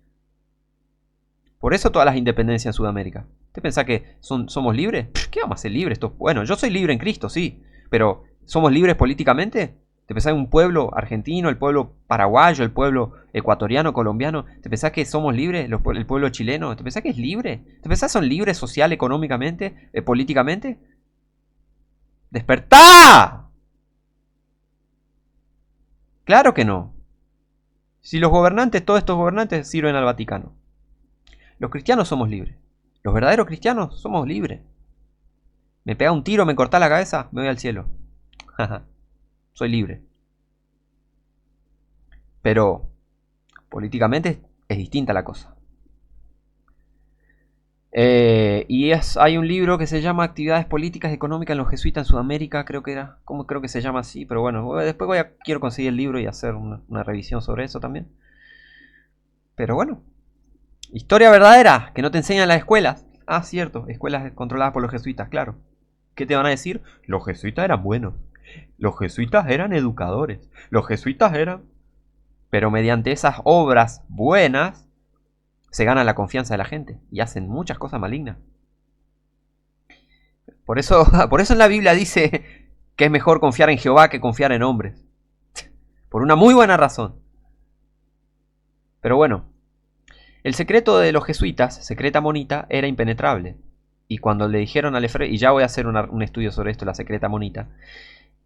Por eso todas las independencias en Sudamérica. ¿Usted piensa que somos libres? ¿Qué vamos a ser libres? Bueno, yo soy libre en Cristo, sí, pero ¿somos libres políticamente? ¿Te pensás que un pueblo argentino, el pueblo paraguayo, el pueblo ecuatoriano, colombiano, te pensás que somos libres, el pueblo chileno? ¿Te pensás que es libre? ¿Te pensás que son libres social, económicamente, políticamente? ¡Despertá! Claro que no. Si los gobernantes, todos estos gobernantes sirven al Vaticano. Los cristianos somos libres. Los verdaderos cristianos somos libres. Me pega un tiro, me corta la cabeza, me voy al cielo. Soy libre. Pero políticamente es distinta la cosa. Hay un libro que se llama Actividades Políticas y Económicas en los Jesuitas en Sudamérica, creo que se llama así, pero bueno, después quiero conseguir el libro y hacer una revisión sobre eso también. Pero bueno, historia verdadera, que no te enseñan en las escuelas. Cierto, escuelas controladas por los jesuitas, claro. ¿Qué te van a decir? Los jesuitas eran buenos, los jesuitas eran educadores, los jesuitas eran... Pero mediante esas obras buenas se gana la confianza de la gente y hacen muchas cosas malignas. Por eso en la Biblia dice que es mejor confiar en Jehová que confiar en hombres. Por una muy buena razón. Pero bueno, el secreto de los jesuitas, secreta monita, era impenetrable. Y cuando le dijeron a Lefebvre, y ya voy a hacer un estudio sobre esto, la secreta monita,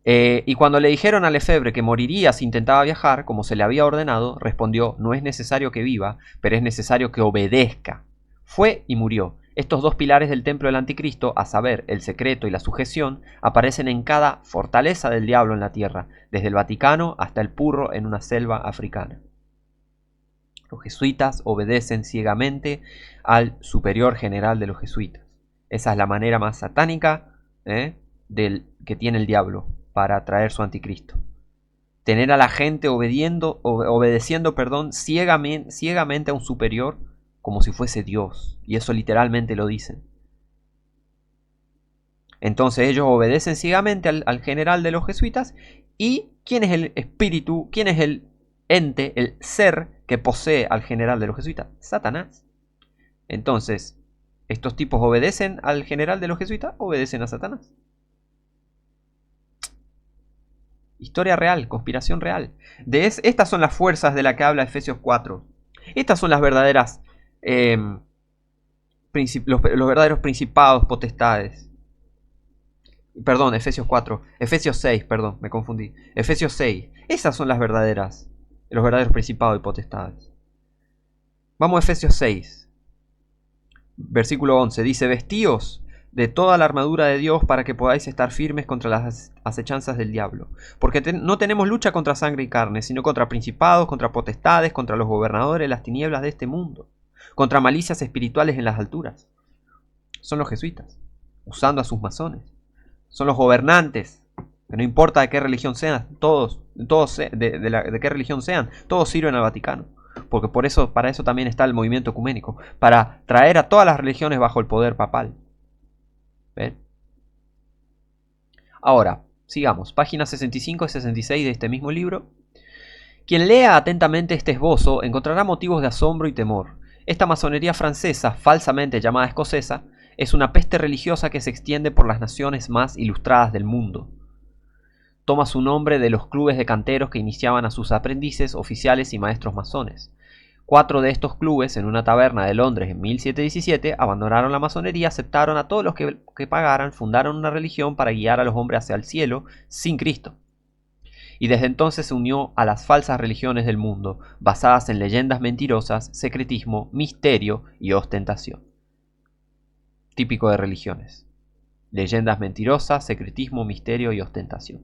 y cuando le dijeron a Lefebvre que moriría si intentaba viajar, como se le había ordenado, respondió: no es necesario que viva, pero es necesario que obedezca. Fue y murió. Estos dos pilares del templo del anticristo, a saber, el secreto y la sujeción, aparecen en cada fortaleza del diablo en la tierra, desde el Vaticano hasta el Purro en una selva africana. Los jesuitas obedecen ciegamente al superior general de los jesuitas. Esa es la manera más satánica que tiene el diablo para traer su anticristo. Tener a la gente obedeciendo, ciegamente a un superior como si fuese Dios. Y eso literalmente lo dicen. Entonces ellos obedecen ciegamente al general de los jesuitas. ¿Y quién es el espíritu? ¿Quién es el ente, el ser que posee al general de los jesuitas? Satanás. Entonces, ¿estos tipos obedecen al general de los jesuitas? Obedecen a Satanás. Historia real, conspiración real. Estas son las fuerzas de las que habla Efesios 4. Estas son las verdaderas, los verdaderos principados, potestades. Perdón, Efesios 4. Efesios 6, perdón, me confundí. Efesios 6. Esas son los verdaderos principados y potestades. Vamos a Efesios 6. Versículo 11. Dice: vestíos de toda la armadura de Dios para que podáis estar firmes contra las acechanzas del diablo. Porque no tenemos lucha contra sangre y carne, sino contra principados, contra potestades, contra los gobernadores de las tinieblas de este mundo, contra malicias espirituales en las alturas. Son los jesuitas, usando a sus masones. Son los gobernantes, que no importa de qué religión sean, de qué religión sean, todos sirven al Vaticano. Porque para eso también está el movimiento ecuménico, para traer a todas las religiones bajo el poder papal. ¿Ven? Ahora, sigamos, páginas 65 y 66 de este mismo libro. Quien lea atentamente este esbozo encontrará motivos de asombro y temor. Esta masonería francesa, falsamente llamada escocesa, es una peste religiosa que se extiende por las naciones más ilustradas del mundo. Toma su nombre de los clubes de canteros que iniciaban a sus aprendices, oficiales y maestros masones. 4 de estos clubes, en una taberna de Londres en 1717, abandonaron la masonería, aceptaron a todos los que pagaran, fundaron una religión para guiar a los hombres hacia el cielo sin Cristo. Y desde entonces se unió a las falsas religiones del mundo, basadas en leyendas mentirosas, secretismo, misterio y ostentación. Típico de religiones. Leyendas mentirosas, secretismo, misterio y ostentación.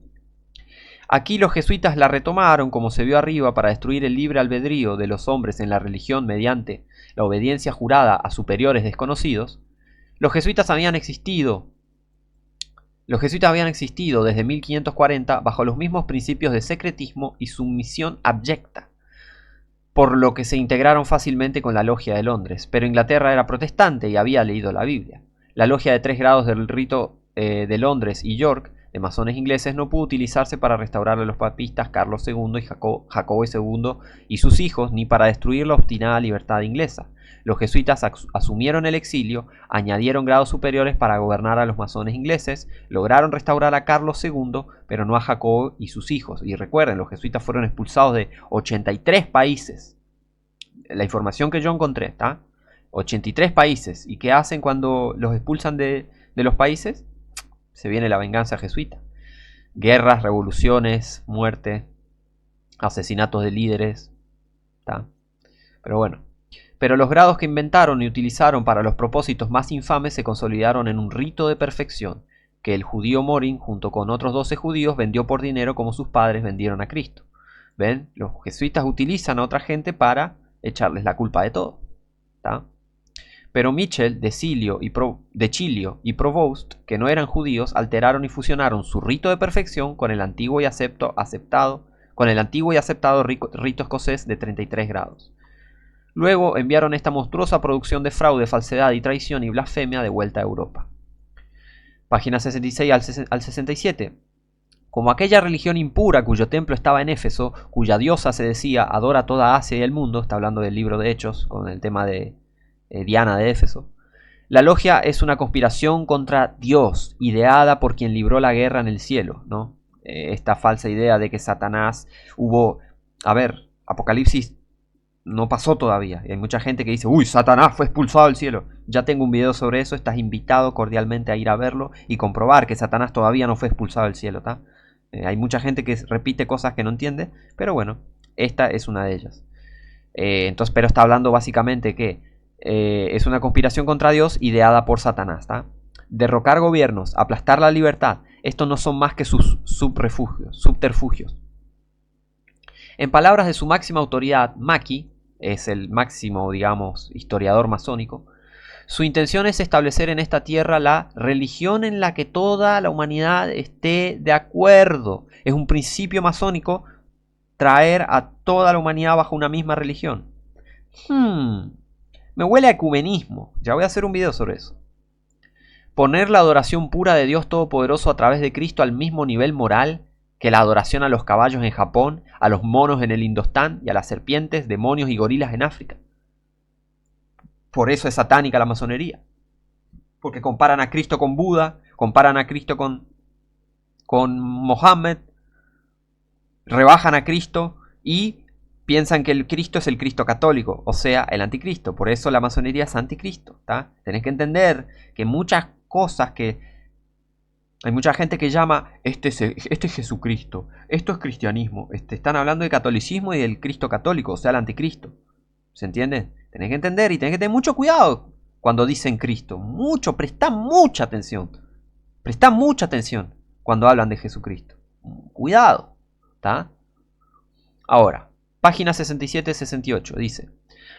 Aquí los jesuitas la retomaron, como se vio arriba, para destruir el libre albedrío de los hombres en la religión mediante la obediencia jurada a superiores desconocidos. Los jesuitas habían existido desde 1540 bajo los mismos principios de secretismo y sumisión abyecta, por lo que se integraron fácilmente con la logia de Londres. Pero Inglaterra era protestante y había leído la Biblia. La logia de 3 grados del rito de Londres y York, de masones ingleses, no pudo utilizarse para restaurar a los papistas Carlos II y Jacobo II y sus hijos, ni para destruir la obstinada libertad inglesa. Los jesuitas asumieron el exilio, añadieron grados superiores para gobernar a los masones ingleses, lograron restaurar a Carlos II, pero no a Jacobo y sus hijos. Y recuerden, los jesuitas fueron expulsados de 83 países. La información que yo encontré, ¿está? 83 países. ¿Y qué hacen cuando los expulsan de los países? Se viene la venganza jesuita. Guerras, revoluciones, muerte, asesinatos de líderes. ¿Tá? Pero bueno. Pero los grados que inventaron y utilizaron para los propósitos más infames se consolidaron en un rito de perfección, que el judío Morin, junto con otros 12 judíos, vendió por dinero como sus padres vendieron a Cristo. ¿Ven? Los jesuitas utilizan a otra gente para echarles la culpa de todo. ¿Tá? Pero Michel, de Chilio y Provost, que no eran judíos, alteraron y fusionaron su rito de perfección con el antiguo y aceptado rito escocés de 33 grados. Luego enviaron esta monstruosa producción de fraude, falsedad y traición y blasfemia de vuelta a Europa. Página 66 al 67. Como aquella religión impura cuyo templo estaba en Éfeso, cuya diosa se decía adora toda Asia y el mundo, está hablando del libro de Hechos con el tema de Diana de Éfeso. La logia es una conspiración contra Dios, ideada por quien libró la guerra en el cielo, ¿no? Esta falsa idea de que Satanás Apocalipsis no pasó todavía. Y hay mucha gente que dice, uy, Satanás fue expulsado del cielo. Ya tengo un video sobre eso, estás invitado cordialmente a ir a verlo y comprobar que Satanás todavía no fue expulsado del cielo, ¿tá? Hay mucha gente que repite cosas que no entiende, pero bueno, esta es una de ellas. Entonces, pero está hablando básicamente que es una conspiración contra Dios ideada por Satanás, ¿tá? Derrocar gobiernos, aplastar la libertad, estos no son más que sus subterfugios. En palabras de su máxima autoridad, Mackie, es el máximo, digamos, historiador masónico, su intención es establecer en esta tierra la religión en la que toda la humanidad esté de acuerdo. Es un principio masónico traer a toda la humanidad bajo una misma religión. Me huele a ecumenismo. Ya voy a hacer un video sobre eso. Poner la adoración pura de Dios Todopoderoso a través de Cristo al mismo nivel moral que la adoración a los caballos en Japón, a los monos en el Indostán y a las serpientes, demonios y gorilas en África. Por eso es satánica la masonería. Porque comparan a Cristo con Buda, comparan a Cristo con Mohammed, rebajan a Cristo y piensan que el Cristo es el Cristo católico, o sea, el anticristo. Por eso la masonería es anticristo, ¿tá? Tenés que entender que muchas cosas que... Hay mucha gente que llama, este es Jesucristo, esto es cristianismo. Están hablando de catolicismo y del Cristo católico, o sea, el anticristo. ¿Se entiende? Tenés que entender y tenés que tener mucho cuidado cuando dicen Cristo. Mucho, presta mucha atención. Presta mucha atención cuando hablan de Jesucristo. Cuidado, ¿tá? Ahora, página 67-68 dice: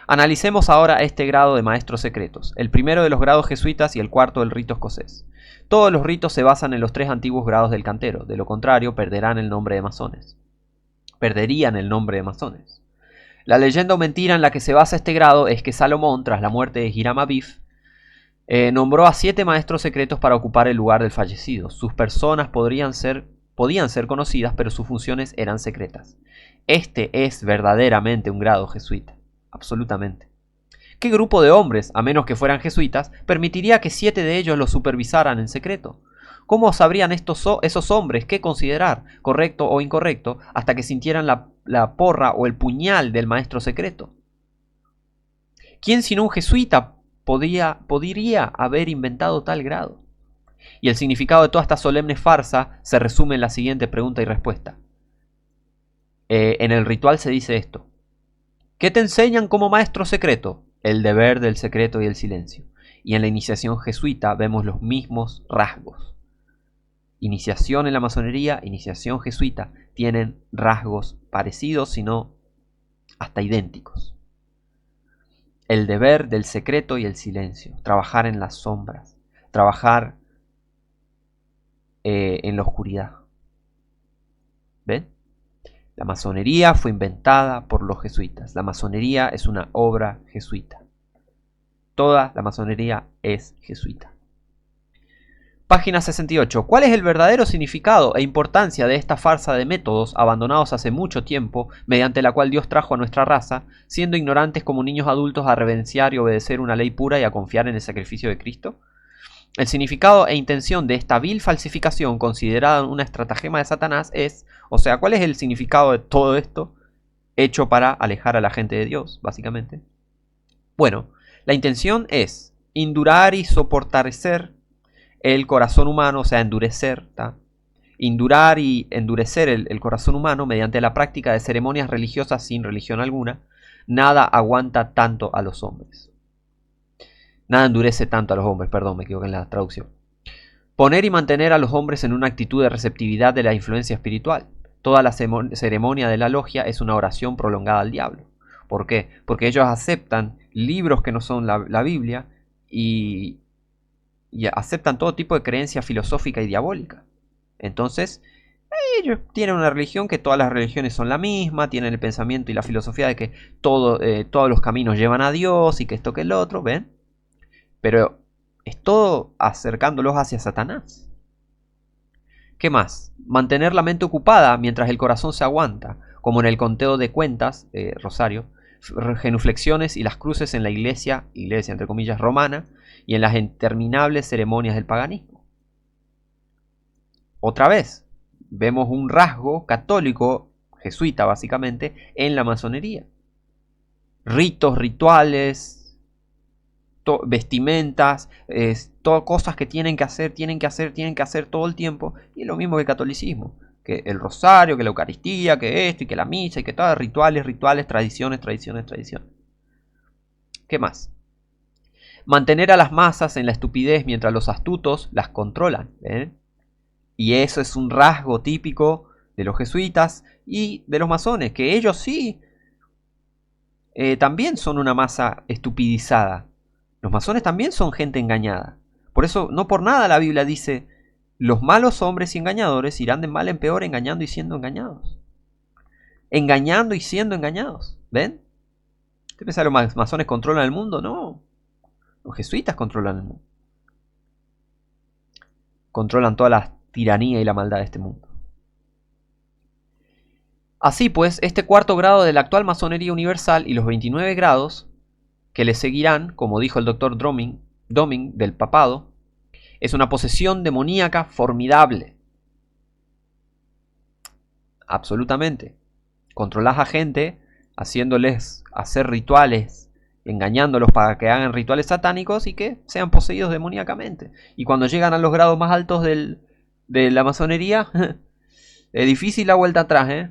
analicemos ahora este grado de maestros secretos, el primero de los grados jesuitas y el cuarto del rito escocés. Todos los ritos se basan en los tres antiguos grados del cantero, de lo contrario perderán el nombre de masones. Perderían el nombre de masones. La leyenda o mentira en la que se basa este grado es que Salomón, tras la muerte de Hiram Abif, nombró a 7 maestros secretos para ocupar el lugar del fallecido. Sus personas podían ser conocidas, pero sus funciones eran secretas. Este es verdaderamente un grado jesuita, absolutamente. ¿Qué grupo de hombres, a menos que fueran jesuitas, permitiría que 7 de ellos los supervisaran en secreto? ¿Cómo sabrían esos hombres qué considerar, correcto o incorrecto, hasta que sintieran la porra o el puñal del maestro secreto? ¿Quién sino un jesuita podría haber inventado tal grado? Y el significado de toda esta solemne farsa se resume en la siguiente pregunta y respuesta. En el ritual se dice esto: ¿qué te enseñan como maestro secreto? El deber del secreto y el silencio. Y en la iniciación jesuita vemos los mismos rasgos. Iniciación en la masonería, iniciación jesuita, tienen rasgos parecidos, sino hasta idénticos. El deber del secreto y el silencio, trabajar en las sombras, trabajar en la oscuridad. ¿Ven? La masonería fue inventada por los jesuitas. La masonería es una obra jesuita. Toda la masonería es jesuita. Página 68. ¿Cuál es el verdadero significado e importancia de esta farsa de métodos abandonados hace mucho tiempo, mediante la cual Dios trajo a nuestra raza, siendo ignorantes como niños adultos, a reverenciar y obedecer una ley pura y a confiar en el sacrificio de Cristo? El significado e intención de esta vil falsificación, considerada una estratagema de Satanás, es, o sea, ¿cuál es el significado de todo esto hecho para alejar a la gente de Dios, básicamente? Bueno, la intención es indurar y soportarecer el corazón humano, o sea, endurecer, ¿tá? Indurar y endurecer el corazón humano mediante la práctica de ceremonias religiosas sin religión alguna. Nada aguanta tanto a los hombres. Nada endurece tanto a los hombres, perdón, me equivoqué en la traducción. Poner y mantener a los hombres en una actitud de receptividad de la influencia espiritual. Toda la ceremonia de la logia es una oración prolongada al diablo. ¿Por qué? Porque ellos aceptan libros que no son la Biblia y aceptan todo tipo de creencia filosófica y diabólica. Entonces, ellos tienen una religión que todas las religiones son la misma, tienen el pensamiento y la filosofía de que todos los caminos llevan a Dios y que esto que el otro, ¿ven? Pero es todo acercándolos hacia Satanás. ¿Qué más? Mantener la mente ocupada mientras el corazón se aguanta, como en el conteo de cuentas, rosario, genuflexiones y las cruces en la iglesia entre comillas romana, y en las interminables ceremonias del paganismo. Otra vez, vemos un rasgo católico, jesuita básicamente, en la masonería. ritos, rituales, vestimentas, cosas que tienen que hacer todo el tiempo. Y es lo mismo que el catolicismo, que el rosario, que la Eucaristía, que esto y que la misa y que todas rituales, tradiciones. ¿Qué más? Mantener a las masas en la estupidez mientras los astutos las controlan. Y eso es un rasgo típico de los jesuitas y de los masones, que ellos sí también son una masa estupidizada. Los masones también son gente engañada. Por eso, no por nada la Biblia dice: los malos hombres y engañadores irán de mal en peor, engañando y siendo engañados. Engañando y siendo engañados. ¿Ven? ¿Usted piensa que los masones controlan el mundo? No. Los jesuitas controlan el mundo. Controlan toda la tiranía y la maldad de este mundo. Así pues, este cuarto grado de la actual masonería universal y los 29 grados que le seguirán, como dijo el doctor Doming del papado, es una posesión demoníaca formidable. Absolutamente. Controlás a gente haciéndoles hacer rituales, engañándolos para que hagan rituales satánicos y que sean poseídos demoníacamente. Y cuando llegan a los grados más altos de la masonería, es difícil la vuelta atrás,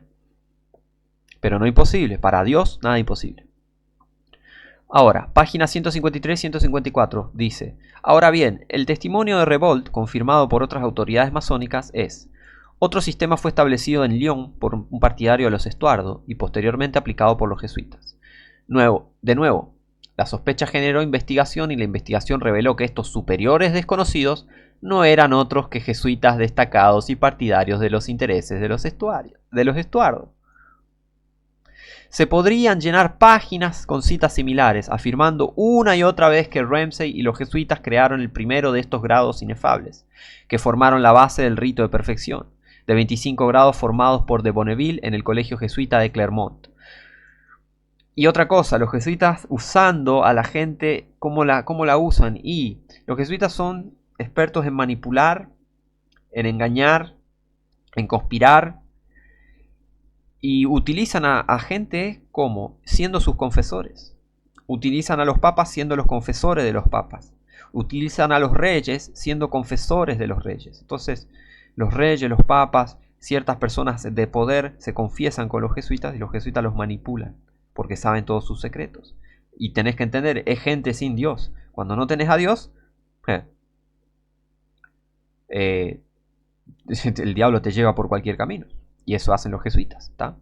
pero no imposible. Para Dios, nada imposible. Ahora, página 153-154 dice: ahora bien, el testimonio de Revolt, confirmado por otras autoridades masónicas, es: otro sistema fue establecido en Lyon por un partidario de los Estuardo y posteriormente aplicado por los jesuitas. De nuevo, la sospecha generó investigación y la investigación reveló que estos superiores desconocidos no eran otros que jesuitas destacados y partidarios de los intereses de los Estuardo. Se podrían llenar páginas con citas similares, afirmando una y otra vez que Ramsay y los jesuitas crearon el primero de estos grados inefables, que formaron la base del rito de perfección, de 25 grados formados por de Bonneville en el colegio jesuita de Clermont. Y otra cosa, los jesuitas usando a la gente como la usan, y los jesuitas son expertos en manipular, en engañar, en conspirar, y utilizan a gente como siendo sus confesores. Utilizan a los papas siendo los confesores de los papas. Utilizan a los reyes siendo confesores de los reyes. Entonces, los reyes, los papas, ciertas personas de poder se confiesan con los jesuitas y los jesuitas los manipulan porque saben todos sus secretos. Y tenés que entender, es gente sin Dios. Cuando no tenés a Dios, el diablo te lleva por cualquier camino. Y eso hacen los jesuitas, ¿está?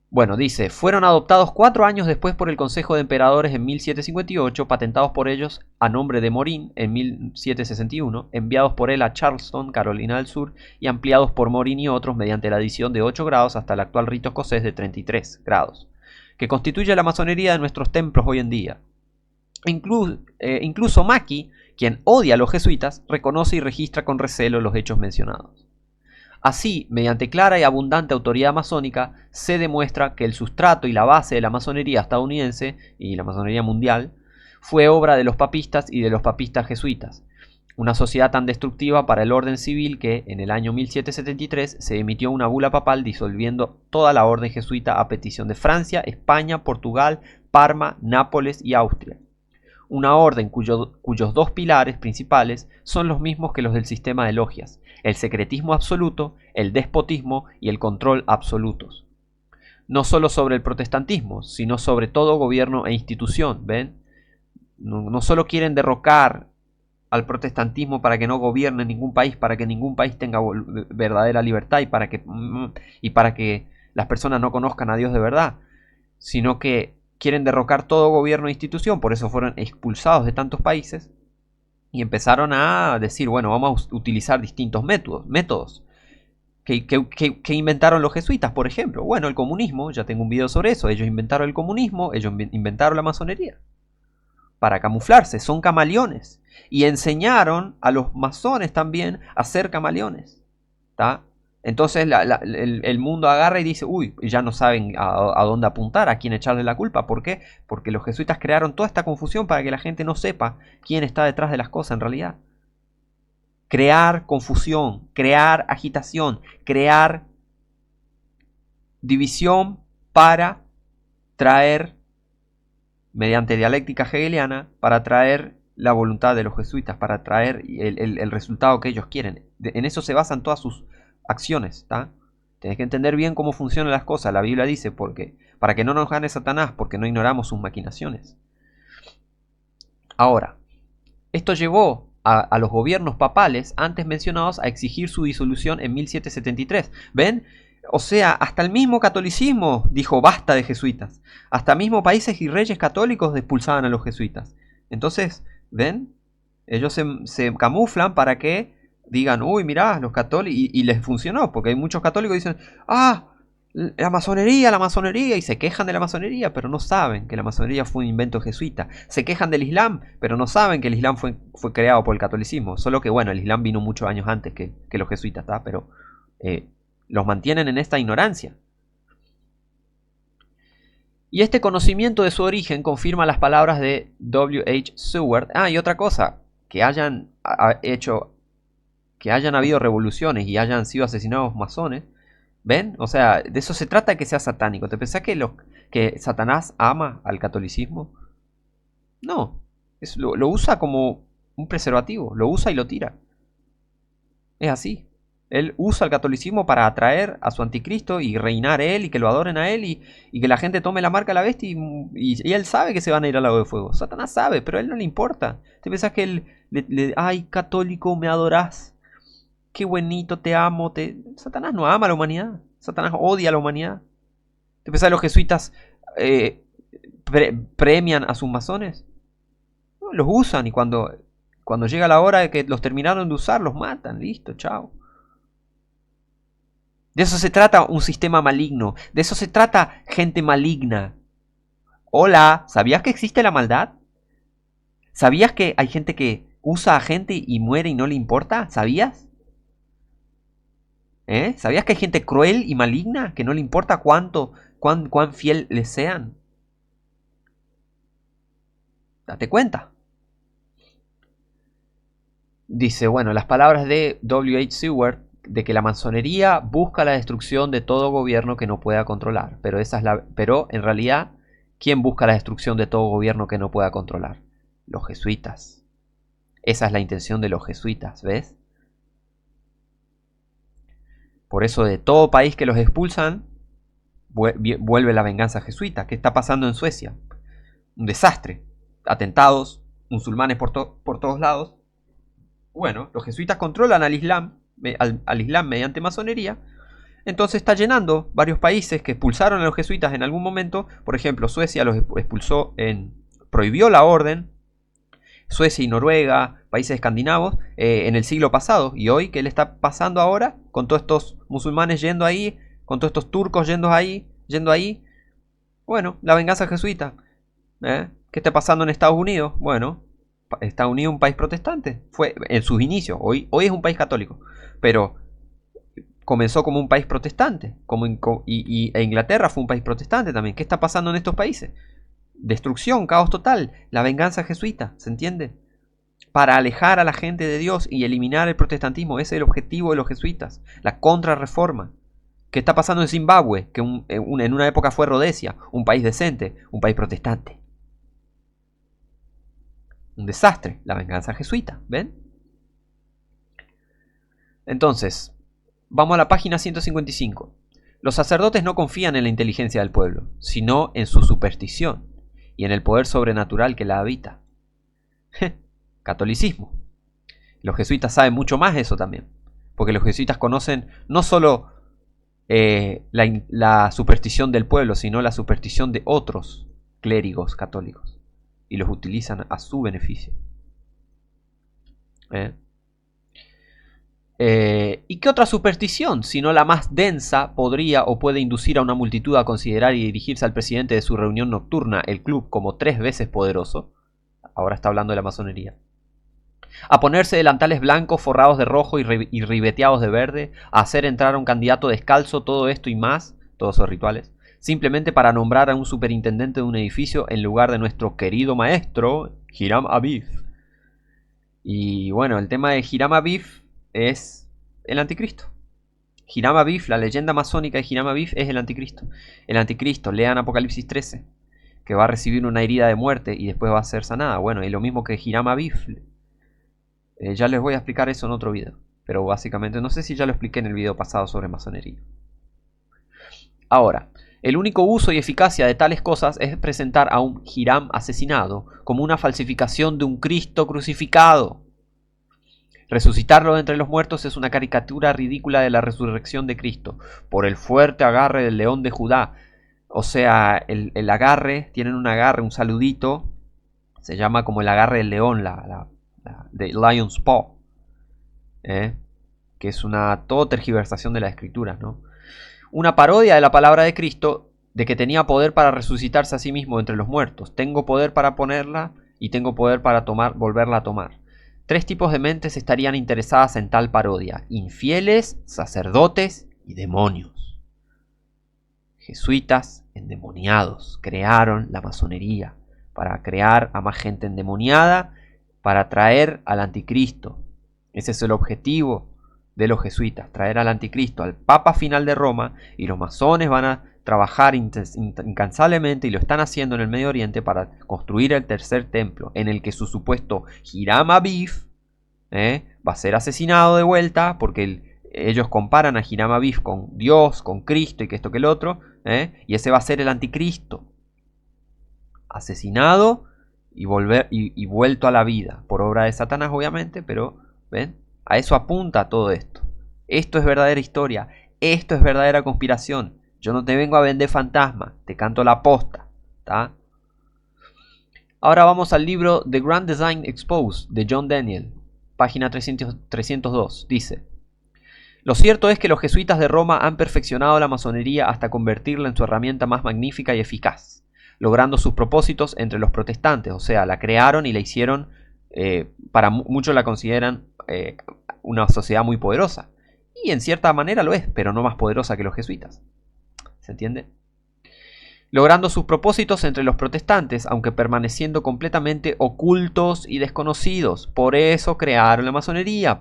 Bueno, dice: fueron adoptados 4 años después por el Consejo de Emperadores en 1758, patentados por ellos a nombre de Morin en 1761, enviados por él a Charleston, Carolina del Sur, y ampliados por Morin y otros mediante la adición de 8 grados hasta el actual rito escocés de 33 grados, que constituye la masonería de nuestros templos hoy en día. Incluso Mackie, quien odia a los jesuitas, reconoce y registra con recelo los hechos mencionados. Así, mediante clara y abundante autoridad masónica, se demuestra que el sustrato y la base de la masonería estadounidense y la masonería mundial fue obra de los papistas y de los papistas jesuitas, una sociedad tan destructiva para el orden civil que, en el año 1773, se emitió una bula papal disolviendo toda la orden jesuita a petición de Francia, España, Portugal, Parma, Nápoles y Austria. Una orden cuyos dos pilares principales son los mismos que los del sistema de logias: el secretismo absoluto, el despotismo y el control absolutos. No solo sobre el protestantismo, sino sobre todo gobierno e institución, ¿ven? No solo quieren derrocar al protestantismo para que no gobierne ningún país, para que ningún país tenga verdadera libertad y para que las personas no conozcan a Dios de verdad, sino que quieren derrocar todo gobierno e institución. Por eso fueron expulsados de tantos países y empezaron a decir: bueno, vamos a utilizar distintos métodos. ¿Qué inventaron los jesuitas, por ejemplo? Bueno, el comunismo, ya tengo un video sobre eso. Ellos inventaron el comunismo, ellos inventaron la masonería para camuflarse, son camaleones. Y enseñaron a los masones también a ser camaleones, ¿tá? Entonces el mundo agarra y dice: uy, ya no saben a dónde apuntar, a quién echarle la culpa. ¿Por qué? Porque los jesuitas crearon toda esta confusión para que la gente no sepa quién está detrás de las cosas en realidad. Crear confusión, crear agitación, crear división para traer mediante dialéctica hegeliana para traer la voluntad de los jesuitas, para traer el resultado que ellos quieren. En eso se basan todas sus acciones, ¿está? Tenés que entender bien cómo funcionan las cosas. La Biblia dice, porque para que no nos gane Satanás, porque no ignoramos sus maquinaciones. Ahora, esto llevó a los gobiernos papales antes mencionados a exigir su disolución en 1773. ¿Ven? O sea, hasta el mismo catolicismo dijo basta de jesuitas. Hasta mismo países y reyes católicos expulsaban a los jesuitas. Entonces, ¿ven? Ellos se camuflan para que digan, uy, mirá, los católicos, y les funcionó, porque hay muchos católicos que dicen, ah, la masonería, y se quejan de la masonería, pero no saben que la masonería fue un invento jesuita. Se quejan del Islam, pero no saben que el Islam fue creado por el catolicismo. Solo que, bueno, el Islam vino muchos años antes que los jesuitas, ¿está? Pero los mantienen en esta ignorancia. Y este conocimiento de su origen confirma las palabras de W.H. Seward. Ah, y otra cosa, que hayan habido revoluciones y hayan sido asesinados masones. ¿Ven? O sea, de eso se trata, que sea satánico. ¿Te pensás que Satanás ama al catolicismo? No. Lo usa como un preservativo. Lo usa y lo tira. Es así. Él usa el catolicismo para atraer a su anticristo y reinar él y que lo adoren a él y que la gente tome la marca a la bestia y él sabe que se van a ir al lago de fuego. Satanás sabe, pero a él no le importa. ¿Te pensás que él ay, católico, me adorás? Qué buenito, te amo. Satanás no ama a la humanidad. Satanás odia a la humanidad. ¿Te pensás que los jesuitas premian a sus masones? No, los usan y cuando llega la hora de que los terminaron de usar, los matan. Listo, chao. De eso se trata un sistema maligno. De eso se trata gente maligna. Hola, ¿sabías que existe la maldad? ¿Sabías que hay gente que usa a gente y muere y no le importa? ¿Sabías? ¿Sabías que hay gente cruel y maligna que no le importa cuán fiel les sean? Date cuenta. Dice, bueno, las palabras de W.H. Seward de que la masonería busca la destrucción de todo gobierno que no pueda controlar. Pero en realidad, ¿quién busca la destrucción de todo gobierno que no pueda controlar? Los jesuitas. Esa es la intención de los jesuitas, ¿ves? Por eso de todo país que los expulsan, vuelve la venganza jesuita. ¿Qué está pasando en Suecia? Un desastre. Atentados, musulmanes por todos lados. Bueno, los jesuitas controlan al Islam mediante masonería. Entonces está llenando varios países que expulsaron a los jesuitas en algún momento. Por ejemplo, Suecia los expulsó, prohibió la orden. Suecia y Noruega, países escandinavos, en el siglo pasado. Y hoy, ¿qué le está pasando ahora? Con todos estos musulmanes yendo ahí, con todos estos turcos yendo ahí. Bueno, la venganza jesuita. ¿Qué está pasando en Estados Unidos? Bueno, Estados Unidos es un país protestante. Fue en sus inicios. Hoy es un país católico. Pero comenzó como un país protestante. E Inglaterra fue un país protestante también. ¿Qué está pasando en estos países? Destrucción, caos total. La venganza jesuita, ¿se entiende? Para alejar a la gente de Dios y eliminar el protestantismo. Ese es el objetivo de los jesuitas. La contrarreforma. ¿Qué está pasando en Zimbabue? Que en una época fue Rodesia. Un país decente. Un país protestante. Un desastre. La venganza jesuita. ¿Ven? Entonces, vamos a la página 155. Los sacerdotes no confían en la inteligencia del pueblo, sino en su superstición y en el poder sobrenatural que la habita. Catolicismo. Los jesuitas saben mucho más de eso también, porque los jesuitas conocen no solo la superstición del pueblo, sino la superstición de otros clérigos católicos, y los utilizan a su beneficio. ¿Y qué otra superstición, sino la más densa, podría o puede inducir a una multitud a considerar y dirigirse al presidente de su reunión nocturna, el club, como 3 veces poderoso? Ahora está hablando de la masonería. A ponerse delantales blancos forrados de rojo y ribeteados de verde, a hacer entrar a un candidato descalzo, todo esto y más, todos esos rituales, simplemente para nombrar a un superintendente de un edificio en lugar de nuestro querido maestro, Hiram Abiff. Y bueno, el tema de Hiram Abiff es el anticristo. Hiram Abiff, la leyenda masónica de Hiram Abiff es el anticristo. El anticristo, lean Apocalipsis 13. que va a recibir una herida de muerte y después va a ser sanada. Bueno, y lo mismo que Hiram Abif. Ya les voy a explicar eso en otro video. Pero básicamente, no sé si ya lo expliqué en el video pasado sobre masonería. Ahora, el único uso y eficacia de tales cosas es presentar a un Hiram asesinado como una falsificación de un Cristo crucificado. Resucitarlo de entre los muertos es una caricatura ridícula de la resurrección de Cristo, por el fuerte agarre del león de Judá. O sea, el agarre, tienen un agarre, un saludito, se llama como el agarre del león, de Lion's Paw, que es una toda tergiversación de la escritura, ¿no? Una parodia de la palabra de Cristo, de que tenía poder para resucitarse a sí mismo entre los muertos. Tengo poder para ponerla y tengo poder para volverla a tomar. Tres tipos de mentes estarían interesadas en tal parodia: infieles, sacerdotes y demonios. Jesuitas endemoniados crearon la masonería para crear a más gente endemoniada, para traer al anticristo. Ese es el objetivo de los jesuitas, traer al anticristo, al papa final de Roma, y los masones van a trabajar incansablemente, y lo están haciendo en el Medio Oriente, para construir el tercer templo, en el que su supuesto Hiram Abif va a ser asesinado de vuelta, porque ellos comparan a Hiram Abif con Dios, con Cristo y que esto que el otro, y ese va a ser el anticristo, asesinado y vuelto a la vida, por obra de Satanás obviamente, pero ¿ven? A eso apunta todo esto. Esto es verdadera historia, esto es verdadera conspiración. Yo no te vengo a vender fantasma, te canto la posta, ¿tá? Ahora vamos al libro The Grand Design Exposed de John Daniel, página 302. Dice: lo cierto es que los jesuitas de Roma han perfeccionado la masonería hasta convertirla en su herramienta más magnífica y eficaz, logrando sus propósitos entre los protestantes. O sea, la crearon y la hicieron, para muchos la consideran una sociedad muy poderosa. Y en cierta manera lo es, pero no más poderosa que los jesuitas. ¿Se entiende? Logrando sus propósitos entre los protestantes, aunque permaneciendo completamente ocultos y desconocidos. Por eso crearon la masonería.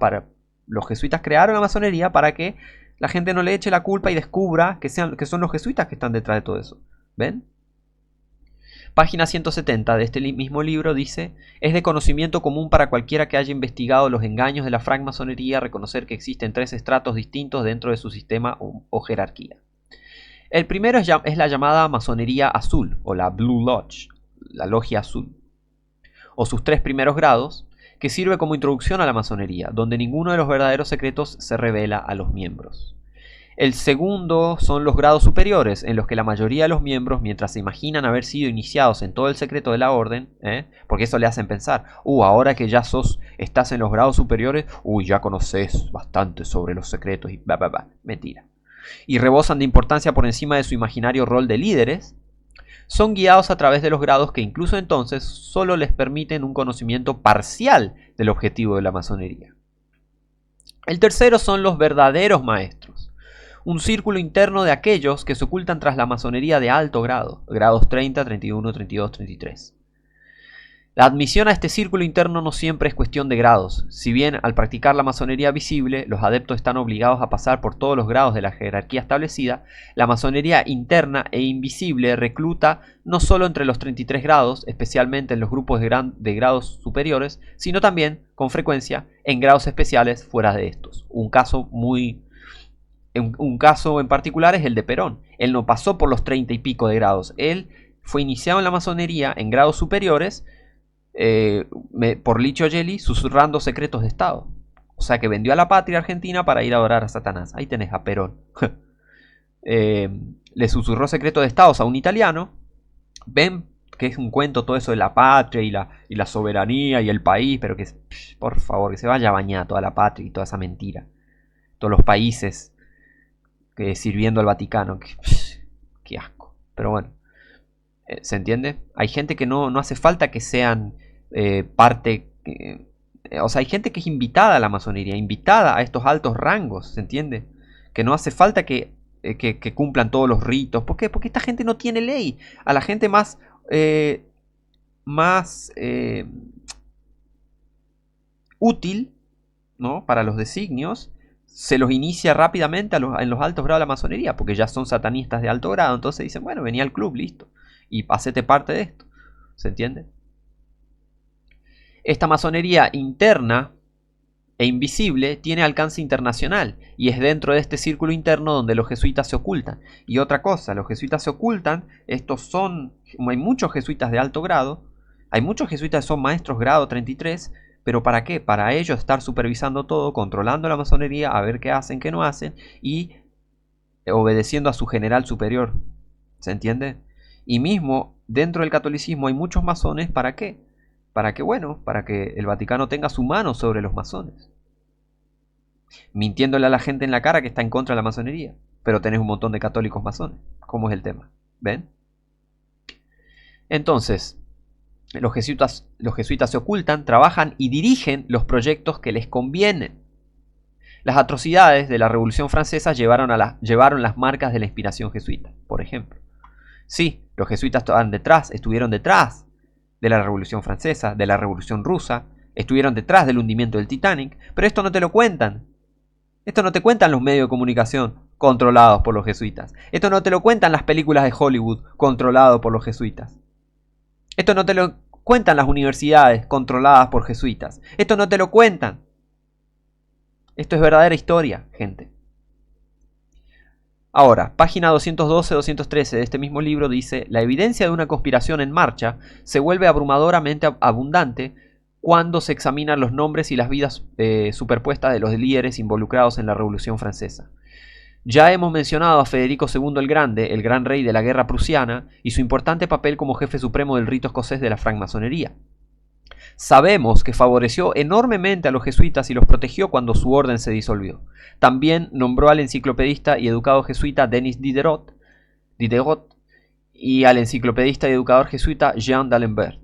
Los jesuitas crearon la masonería para que la gente no le eche la culpa y descubra que son los jesuitas que están detrás de todo eso. ¿Ven? Página 170 de este mismo libro dice: es de conocimiento común para cualquiera que haya investigado los engaños de la francmasonería reconocer que existen tres estratos distintos dentro de su sistema o jerarquía. El primero es la llamada masonería azul, o la Blue Lodge, la logia azul, o sus tres primeros grados, que sirve como introducción a la masonería, donde ninguno de los verdaderos secretos se revela a los miembros. El segundo son los grados superiores, en los que la mayoría de los miembros, mientras se imaginan haber sido iniciados en todo el secreto de la orden, porque eso le hacen pensar: ahora que ya estás en los grados superiores, ya conoces bastante sobre los secretos y mentira. Y rebosan de importancia por encima de su imaginario rol de líderes, son guiados a través de los grados que incluso entonces solo les permiten un conocimiento parcial del objetivo de la masonería. El tercero son los verdaderos maestros, un círculo interno de aquellos que se ocultan tras la masonería de alto grado, grados 30, 31, 32, 33. La admisión a este círculo interno no siempre es cuestión de grados. Si bien al practicar la masonería visible, los adeptos están obligados a pasar por todos los grados de la jerarquía establecida, la masonería interna e invisible recluta no solo entre los 33 grados, especialmente en los grupos de grados superiores, sino también, con frecuencia, en grados especiales fuera de estos. Un caso en particular es el de Perón. Él no pasó por los 30 y pico de grados. Él fue iniciado en la masonería en grados superiores, por Licho Gelli, susurrando secretos de Estado. O sea que vendió a la patria argentina para ir a adorar a Satanás. Ahí tenés a Perón. Le susurró secretos de Estado a un italiano. Ven que es un cuento todo eso de la patria y la soberanía y el país, pero que, por favor, que se vaya a bañar toda la patria y toda esa mentira. Todos los países sirviendo al Vaticano. Qué asco. Pero bueno, ¿se entiende? Hay gente que no hace falta que sean parte... o sea, hay gente que es invitada a la masonería, invitada a estos altos rangos, ¿se entiende? Que no hace falta que cumplan todos los ritos. ¿Por qué? Porque esta gente no tiene ley. A la gente más útil, ¿no?, para los designios, se los inicia rápidamente en los altos grados de la masonería, porque ya son satanistas de alto grado. Entonces dicen, bueno, venía al club, listo. y hacete parte de esto. ¿Se entiende? Esta masonería interna e invisible tiene alcance internacional y es dentro de este círculo interno donde los jesuitas se ocultan. Y otra cosa, los jesuitas se ocultan, hay muchos jesuitas de alto grado, hay muchos jesuitas que son maestros grado 33, pero ¿para qué? Para ellos estar supervisando todo, controlando la masonería, a ver qué hacen, qué no hacen y obedeciendo a su general superior. ¿Se entiende? Y mismo dentro del catolicismo hay muchos masones, ¿para qué? Para que el Vaticano tenga su mano sobre los masones. Mintiéndole a la gente en la cara que está en contra de la masonería. Pero tenés un montón de católicos masones. ¿Cómo es el tema? ¿Ven? Entonces, los jesuitas se ocultan, trabajan y dirigen los proyectos que les convienen. Las atrocidades de la Revolución Francesa llevaron las marcas de la inspiración jesuita, por ejemplo. Sí, los jesuitas estuvieron detrás de la Revolución Francesa, de la Revolución Rusa, estuvieron detrás del hundimiento del Titanic, pero esto no te lo cuentan. Esto no te cuentan los medios de comunicación controlados por los jesuitas. Esto no te lo cuentan las películas de Hollywood controladas por los jesuitas. Esto no te lo cuentan las universidades controladas por jesuitas. Esto no te lo cuentan. Esto es verdadera historia, gente. Ahora, página 212-213 de este mismo libro dice: la evidencia de una conspiración en marcha se vuelve abrumadoramente abundante cuando se examinan los nombres y las vidas superpuestas de los líderes involucrados en la Revolución Francesa. Ya hemos mencionado a Federico II el Grande, el gran rey de la guerra prusiana, y su importante papel como jefe supremo del rito escocés de la francmasonería. Sabemos que favoreció enormemente a los jesuitas y los protegió cuando su orden se disolvió. También nombró al enciclopedista y educado jesuita Denis Diderot y al enciclopedista y educador jesuita Jean d'Alembert,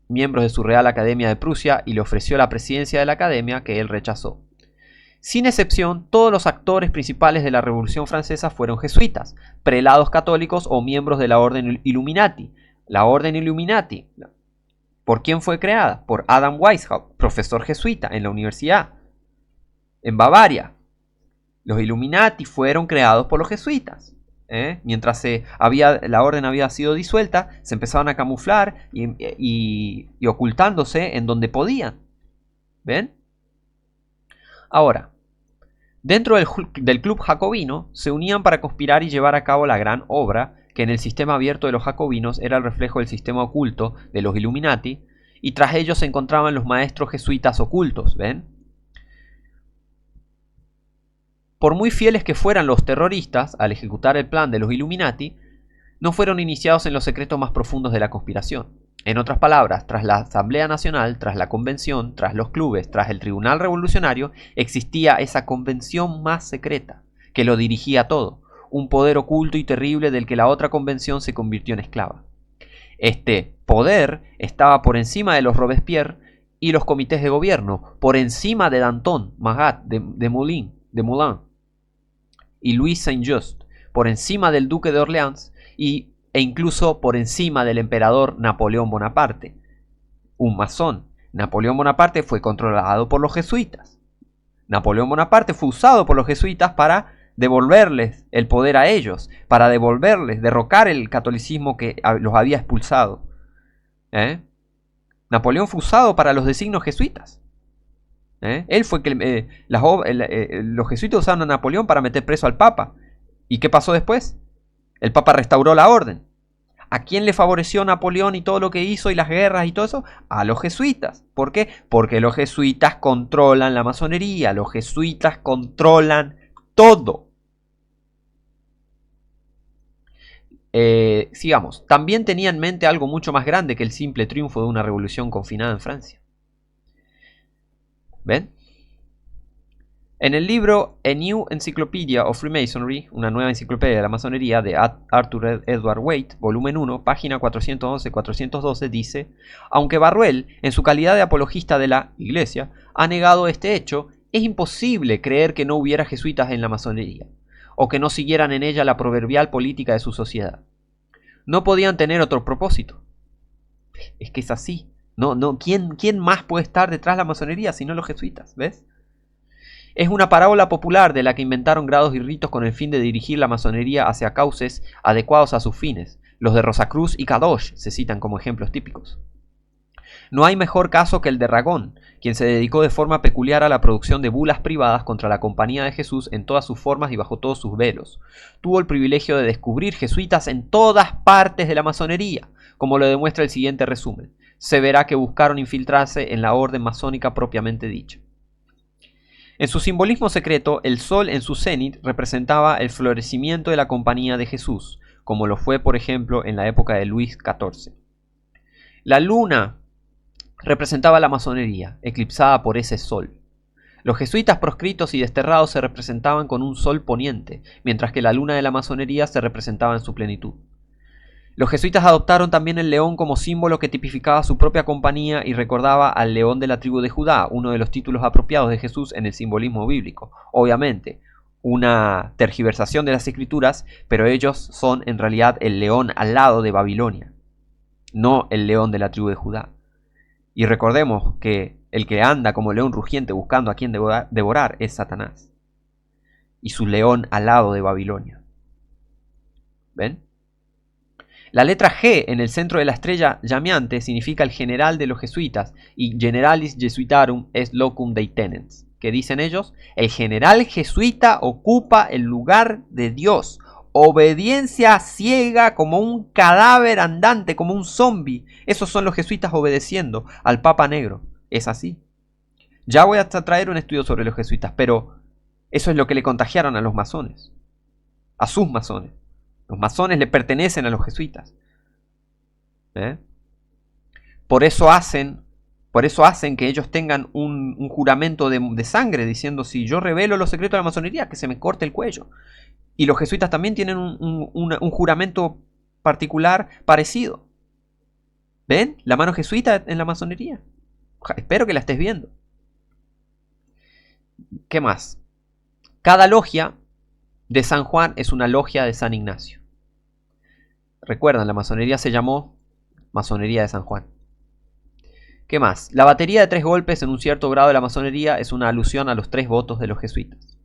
miembros de su Real Academia de Prusia, y le ofreció la presidencia de la Academia, que él rechazó. Sin excepción, todos los actores principales de la Revolución Francesa fueron jesuitas, prelados católicos o miembros de la Orden Illuminati. La Orden Illuminati, ¿por quién fue creada? Por Adam Weishaupt, profesor jesuita en la universidad en Bavaria. Los Illuminati fueron creados por los jesuitas. Mientras la orden había sido disuelta, se empezaban a camuflar y ocultándose en donde podían. ¿Ven? Ahora, dentro del club jacobino se unían para conspirar y llevar a cabo la gran obra, que en el sistema abierto de los jacobinos era el reflejo del sistema oculto de los Illuminati, y tras ellos se encontraban los maestros jesuitas ocultos. ¿Ven? Por muy fieles que fueran los terroristas al ejecutar el plan de los Illuminati, no fueron iniciados en los secretos más profundos de la conspiración. En otras palabras, tras la Asamblea Nacional, tras la Convención, tras los clubes, tras el Tribunal Revolucionario, existía esa convención más secreta, que lo dirigía todo, un poder oculto y terrible del que la otra convención se convirtió en esclava. Este poder estaba por encima de los Robespierre y los comités de gobierno, por encima de Danton, Marat, de Moulin y Louis Saint-Just, por encima del duque de Orleans e incluso por encima del emperador Napoleón Bonaparte, un masón. Napoleón Bonaparte fue controlado por los jesuitas. Napoleón Bonaparte fue usado por los jesuitas para devolverles el poder a ellos, para derrocar el catolicismo que los había expulsado. Napoleón fue usado para los designios jesuitas. Él fue que los jesuitas usaron a Napoleón para meter preso al Papa. ¿Y qué pasó después? El Papa restauró la orden. ¿A quién le favoreció Napoleón y todo lo que hizo y las guerras y todo eso? A los jesuitas. ¿Por qué? Porque los jesuitas controlan la masonería. Los jesuitas controlan todo. Sigamos. También tenía en mente algo mucho más grande que el simple triunfo de una revolución confinada en Francia. ¿Ven? En el libro A New Encyclopedia of Freemasonry, una nueva enciclopedia de la masonería, de Arthur Edward Waite, volumen 1, página 411-412, dice: aunque Barruel, en su calidad de apologista de la Iglesia, ha negado este hecho, es imposible creer que no hubiera jesuitas en la masonería, o que no siguieran en ella la proverbial política de su sociedad. No podían tener otro propósito. Es que es así. ¿Quién más puede estar detrás de la masonería sino los jesuitas? ¿Ves? Es una parábola popular de la que inventaron grados y ritos con el fin de dirigir la masonería hacia cauces adecuados a sus fines, Los de Rosacruz y Kadosh se citan como ejemplos típicos. No hay mejor caso que el de Ragón, quien se dedicó de forma peculiar a la producción de bulas privadas contra la Compañía de Jesús en todas sus formas y bajo todos sus velos. Tuvo el privilegio de descubrir jesuitas en todas partes de la masonería, como lo demuestra el siguiente resumen. Se verá que buscaron infiltrarse en la orden masónica propiamente dicha. En su simbolismo secreto, el sol en su cenit representaba el florecimiento de la Compañía de Jesús, como lo fue, por ejemplo, en la época de Luis XIV. La luna representaba la masonería, eclipsada por ese sol. Los jesuitas proscritos y desterrados se representaban con un sol poniente, mientras que la luna de la masonería se representaba en su plenitud. Los jesuitas adoptaron también el león como símbolo que tipificaba su propia compañía y recordaba al león de la tribu de Judá, uno de los títulos apropiados de Jesús en el simbolismo bíblico. Obviamente, una tergiversación de las escrituras, pero ellos son en realidad el león alado de Babilonia, no el león de la tribu de Judá. Y recordemos que el que anda como león rugiente buscando a quien devorar es Satanás, y su león alado de Babilonia. ¿Ven? La letra G en el centro de la estrella llameante significa el general de los jesuitas, y Generalis Jesuitarum est locum dei tenens. ¿Qué dicen ellos? El general jesuita ocupa el lugar de Dios. Obediencia ciega, como un cadáver andante, como un zombie. Esos son los jesuitas obedeciendo al Papa Negro. Es así. Ya voy a traer un estudio sobre los jesuitas, pero eso es lo que le contagiaron a los masones. A sus masones. Los masones le pertenecen a los jesuitas. Por eso hacen que ellos tengan un juramento de sangre, diciendo: si yo revelo los secretos de la masonería, que se me corte el cuello. Y los jesuitas también tienen un juramento particular parecido. ¿Ven? La mano jesuita en la masonería. Espero que la estés viendo. ¿Qué más? Cada logia de San Juan es una logia de San Ignacio. Recuerdan, la masonería se llamó Masonería de San Juan. ¿Qué más? La batería de 3 golpes en un cierto grado de la masonería es una alusión a los 3 votos de los jesuitas.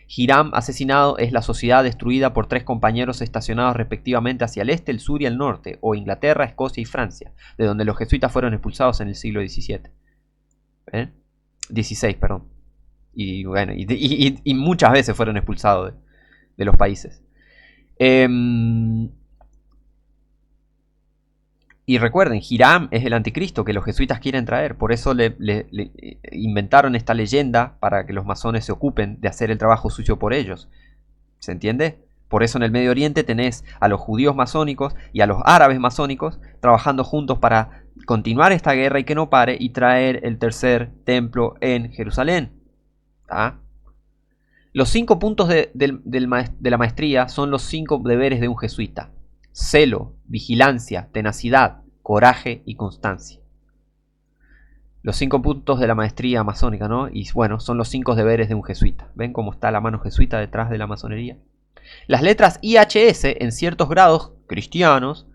Hiram asesinado es la sociedad destruida por 3 compañeros estacionados respectivamente hacia el este, el sur y el norte, o Inglaterra, Escocia y Francia, de donde los jesuitas fueron expulsados en el siglo XVII. XVI, perdón. Y bueno, y muchas veces fueron expulsados de los países. Y recuerden, Hiram es el anticristo que los jesuitas quieren traer. Por eso le inventaron esta leyenda para que los masones se ocupen de hacer el trabajo sucio por ellos. ¿Se entiende? Por eso en el Medio Oriente tenés a los judíos masónicos y a los árabes masónicos trabajando juntos para continuar esta guerra y que no pare, y traer el tercer templo en Jerusalén. ¿Ah? Los 5 puntos de la maestría son los 5 deberes de un jesuita: celo, vigilancia, tenacidad, coraje y constancia. Los 5 puntos de la maestría masónica, ¿no? Y bueno, son los 5 deberes de un jesuita. ¿Ven cómo está la mano jesuita detrás de la masonería? Las letras IHS en ciertos grados cristianos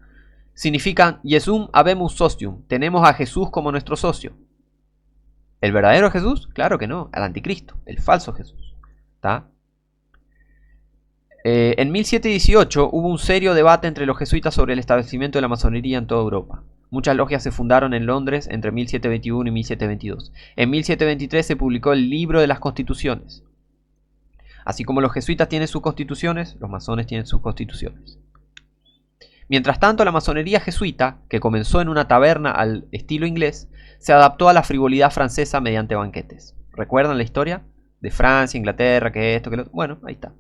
significan Jesum habemus socium. Tenemos a Jesús como nuestro socio. ¿El verdadero Jesús? Claro que no, al anticristo, el falso Jesús. ¿Está? En 1718 hubo un serio debate entre los jesuitas sobre el establecimiento de la masonería en toda Europa. Muchas logias se fundaron en Londres entre 1721 y 1722. En 1723 se publicó el Libro de las Constituciones. Así como los jesuitas tienen sus constituciones, los masones tienen sus constituciones. Mientras tanto, la masonería jesuita, que comenzó en una taberna al estilo inglés, se adaptó a la frivolidad francesa mediante banquetes. ¿Recuerdan la historia? De Francia, Inglaterra, que esto, que lo otro. Bueno, ahí está.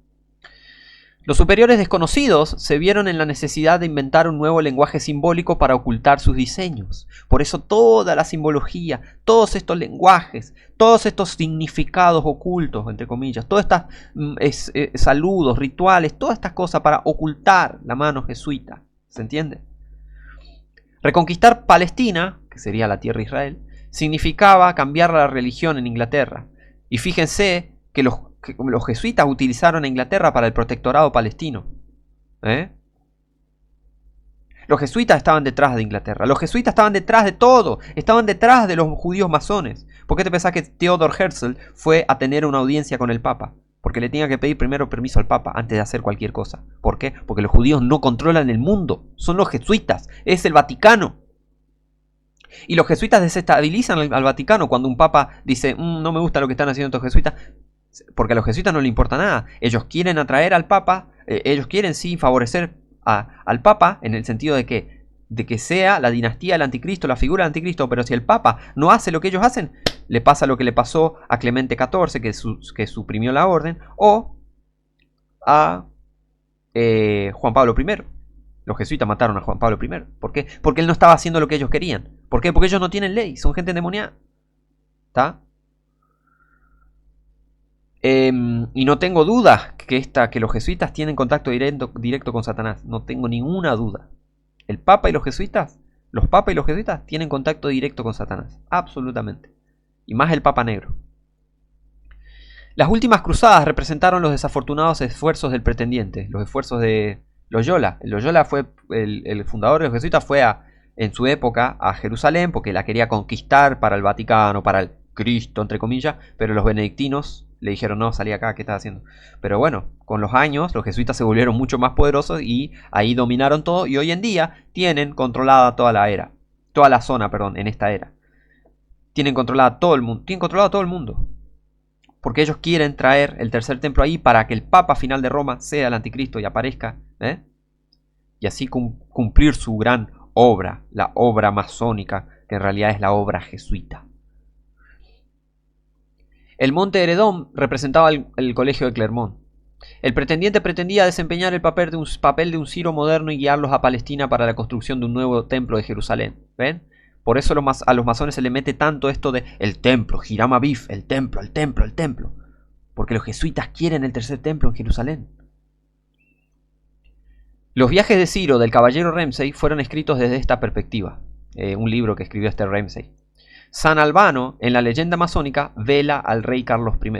Los superiores desconocidos se vieron en la necesidad de inventar un nuevo lenguaje simbólico para ocultar sus diseños. Por eso toda la simbología, todos estos lenguajes, todos estos significados ocultos, entre comillas, todos estos saludos, rituales, todas estas cosas para ocultar la mano jesuita. ¿Se entiende? Reconquistar Palestina, que sería la tierra de Israel, significaba cambiar la religión en Inglaterra. Y fíjense que los jesuitas utilizaron a Inglaterra para el protectorado palestino. Los jesuitas estaban detrás de Inglaterra. Los jesuitas estaban detrás de todo. Estaban detrás de los judíos masones. ¿Por qué te pensás que Theodor Herzl fue a tener una audiencia con el Papa? Porque le tenía que pedir primero permiso al Papa antes de hacer cualquier cosa. ¿Por qué? Porque los judíos no controlan el mundo. Son los jesuitas. Es el Vaticano. Y los jesuitas desestabilizan al Vaticano cuando un Papa dice, no me gusta lo que están haciendo estos jesuitas. Porque a los jesuitas no les importa nada. Ellos quieren atraer al Papa. Ellos quieren sí favorecer al Papa en el sentido de que sea la dinastía del anticristo, la figura del anticristo. Pero si el Papa no hace lo que ellos hacen, le pasa lo que le pasó a Clemente XIV, que suprimió la orden, o a Juan Pablo I. Los jesuitas mataron a Juan Pablo I. ¿Por qué? Porque él no estaba haciendo lo que ellos querían. ¿Por qué? Porque ellos no tienen ley, son gente endemoniada. ¿Está? Y no tengo duda que los jesuitas tienen contacto directo con Satanás. No tengo ninguna duda. El Papa y los jesuitas, tienen contacto directo con Satanás. Absolutamente. Y más el Papa Negro. Las últimas cruzadas representaron los desafortunados esfuerzos del pretendiente, los esfuerzos de Loyola. Loyola fue el fundador de los jesuitas, fue en su época a Jerusalén porque la quería conquistar para el Vaticano, para el Cristo, entre comillas, pero los benedictinos le dijeron, no, salí acá, ¿qué estás haciendo? Pero bueno, con los años los jesuitas se volvieron mucho más poderosos y ahí dominaron todo y hoy en día tienen controlada toda la zona, en esta era. Tienen controlado todo el mundo. Porque ellos quieren traer el tercer templo ahí para que el Papa final de Roma sea el anticristo y aparezca. Y así cumplir su gran obra, la obra masónica, que en realidad es la obra jesuita. El monte Heredón representaba el colegio de Clermont. El pretendiente pretendía desempeñar el papel de un Ciro moderno y guiarlos a Palestina para la construcción de un nuevo templo de Jerusalén. ¿Ven? Por eso a los masones se le mete tanto esto de el templo, Hiram Abif, el templo. Porque los jesuitas quieren el tercer templo en Jerusalén. Los viajes de Ciro del caballero Ramsay fueron escritos desde esta perspectiva. Un libro que escribió este Ramsay. San Albano, en la leyenda masónica, vela al rey Carlos I.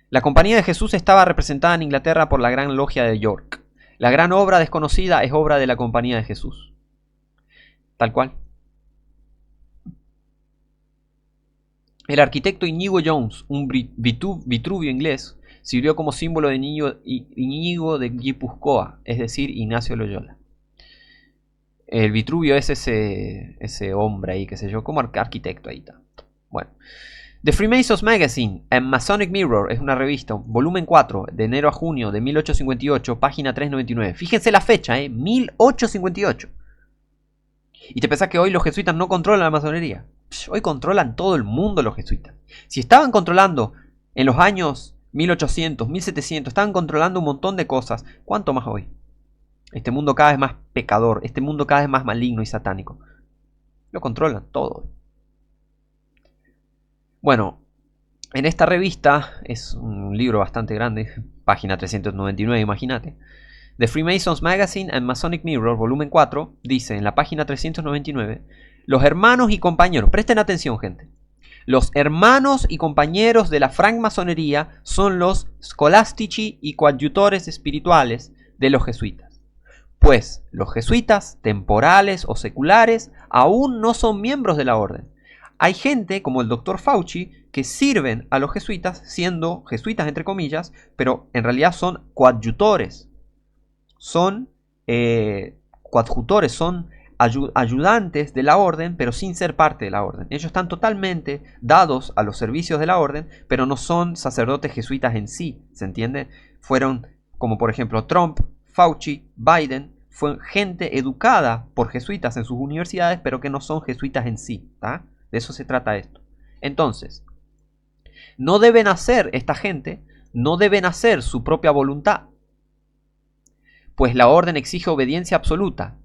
La Compañía de Jesús estaba representada en Inglaterra por la Gran Logia de York. La gran obra desconocida es obra de la Compañía de Jesús. Tal cual. El arquitecto Íñigo Jones, un Vitruvio inglés, sirvió como símbolo de Íñigo de Guipúzcoa, es decir, Ignacio Loyola. El Vitruvio es ese hombre ahí, qué sé yo, como arquitecto ahí está. Bueno. The Freemasons Magazine and Masonic Mirror es una revista, volumen 4, de enero a junio de 1858, página 399. Fíjense la fecha, 1858. Y te pensás que hoy los jesuitas no controlan la masonería. Hoy controlan todo el mundo los jesuitas. Si estaban controlando en los años 1800, 1700, estaban controlando un montón de cosas, ¿cuánto más hoy? Este mundo cada vez más pecador, este mundo cada vez más maligno y satánico. Lo controlan todo. Bueno, en esta revista, es un libro bastante grande, página 399, imagínate. The Freemasons Magazine and Masonic Mirror, volumen 4, dice en la página 399, los hermanos y compañeros, presten atención gente, los hermanos y compañeros de la francmasonería son los scholastici y coadjutores espirituales de los jesuitas. Pues los jesuitas, temporales o seculares, aún no son miembros de la orden. Hay gente como el Dr. Fauci que sirven a los jesuitas siendo jesuitas entre comillas, pero en realidad son coadjutores. Son coadjutores, son ayudantes de la orden, pero sin ser parte de la orden. Ellos están totalmente dados a los servicios de la orden, pero no son sacerdotes jesuitas en sí, ¿se entiende? Fueron, como por ejemplo Trump, Fauci, Biden, fue gente educada por jesuitas en sus universidades, pero que no son jesuitas en sí, ¿tá? De eso se trata esto. Entonces, no deben hacer esta gente, no deben hacer su propia voluntad, pues la orden exige obediencia absoluta,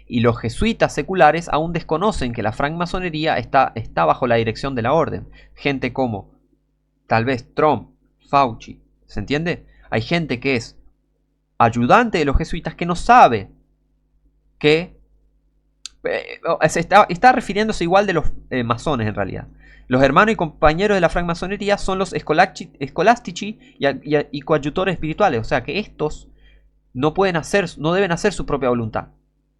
y los jesuitas seculares aún desconocen que la francmasonería está bajo la dirección de la orden. Gente como, tal vez, Trump, Fauci, ¿se entiende? Hay gente que es ayudante de los jesuitas que no sabe que... está refiriéndose igual de los masones en realidad. Los hermanos y compañeros de la francmasonería son los scholastici y coadjutores espirituales. O sea que estos no deben hacer su propia voluntad.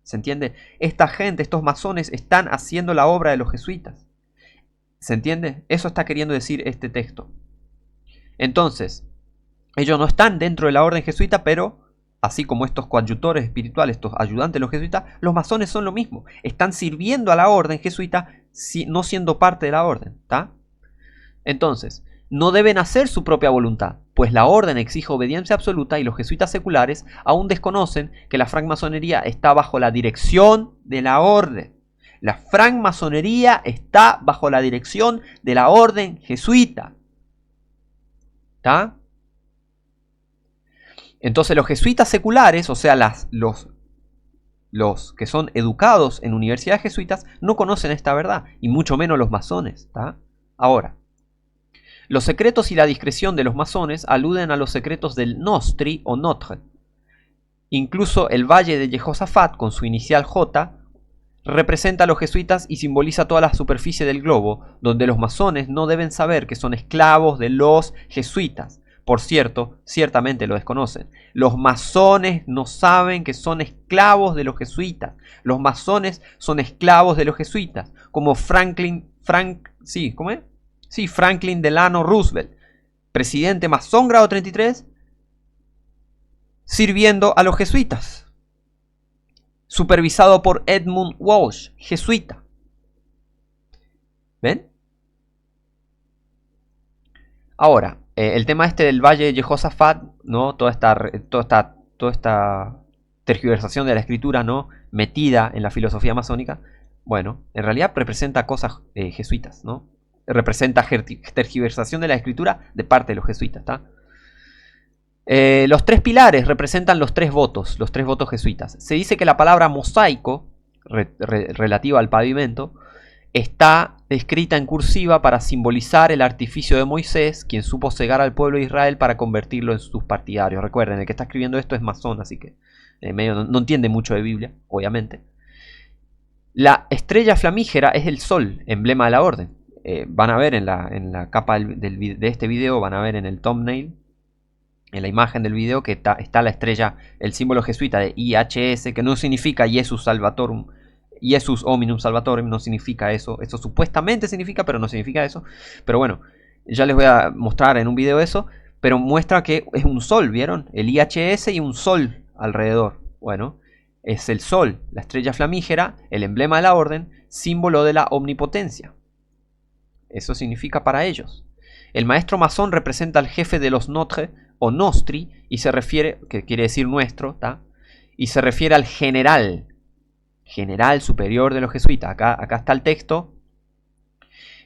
¿Se entiende? Esta gente, estos masones, están haciendo la obra de los jesuitas. ¿Se entiende? Eso está queriendo decir este texto. Entonces, Ellos no están dentro de la orden jesuita, pero así como estos coadjutores espirituales, estos ayudantes de los jesuitas, los masones son lo mismo. Están sirviendo a la orden jesuita, no siendo parte de la orden, ¿está? Entonces, no deben hacer su propia voluntad, pues la orden exige obediencia absoluta y los jesuitas seculares aún desconocen que la francmasonería está bajo la dirección de la orden. La francmasonería está bajo la dirección de la orden jesuita. ¿Está? Entonces los jesuitas seculares, o sea, los que son educados en universidades jesuitas, no conocen esta verdad, y mucho menos los masones. ¿Está? Ahora, los secretos y la discreción de los masones aluden a los secretos del Nostri o Notre. Incluso el valle de Jehosafat, con su inicial J, representa a los jesuitas y simboliza toda la superficie del globo, donde los masones no deben saber que son esclavos de los jesuitas. Por cierto, ciertamente lo desconocen. Los masones no saben que son esclavos de los jesuitas. Los masones son esclavos de los jesuitas, como Franklin Delano Roosevelt, presidente masón grado 33, sirviendo a los jesuitas, supervisado por Edmund Walsh, jesuita. ¿Ven? Ahora, el tema este del Valle de Jehosafat, ¿no? Toda esta tergiversación de la escritura, ¿no? Metida en la filosofía masónica, bueno, en realidad representa cosas jesuitas, ¿no? Representa tergiversación de la escritura de parte de los jesuitas, ¿está? Los tres pilares representan los tres votos jesuitas. Se dice que la palabra mosaico, relativa al pavimento, está escrita en cursiva para simbolizar el artificio de Moisés, quien supo cegar al pueblo de Israel para convertirlo en sus partidarios. Recuerden, el que está escribiendo esto es masón, así que no entiende mucho de Biblia, obviamente. La estrella flamígera es el sol, emblema de la orden. Van a ver en la capa de este video, van a ver en el thumbnail, en la imagen del video, que está la estrella, el símbolo jesuita de IHS, que no significa Jesus Salvatorum, Jesus Hominum Salvatorem, no significa eso. Eso supuestamente significa, pero no significa eso. Pero bueno, ya les voy a mostrar en un video eso. Pero muestra que es un sol, ¿vieron? El IHS y un sol alrededor. Bueno, es el sol, la estrella flamígera, el emblema de la orden, símbolo de la omnipotencia. Eso significa para ellos. El maestro masón representa al jefe de los Notre o Nostri, y se refiere, que quiere decir nuestro, ¿tá? Y se refiere al general superior de los jesuitas. Acá está el texto.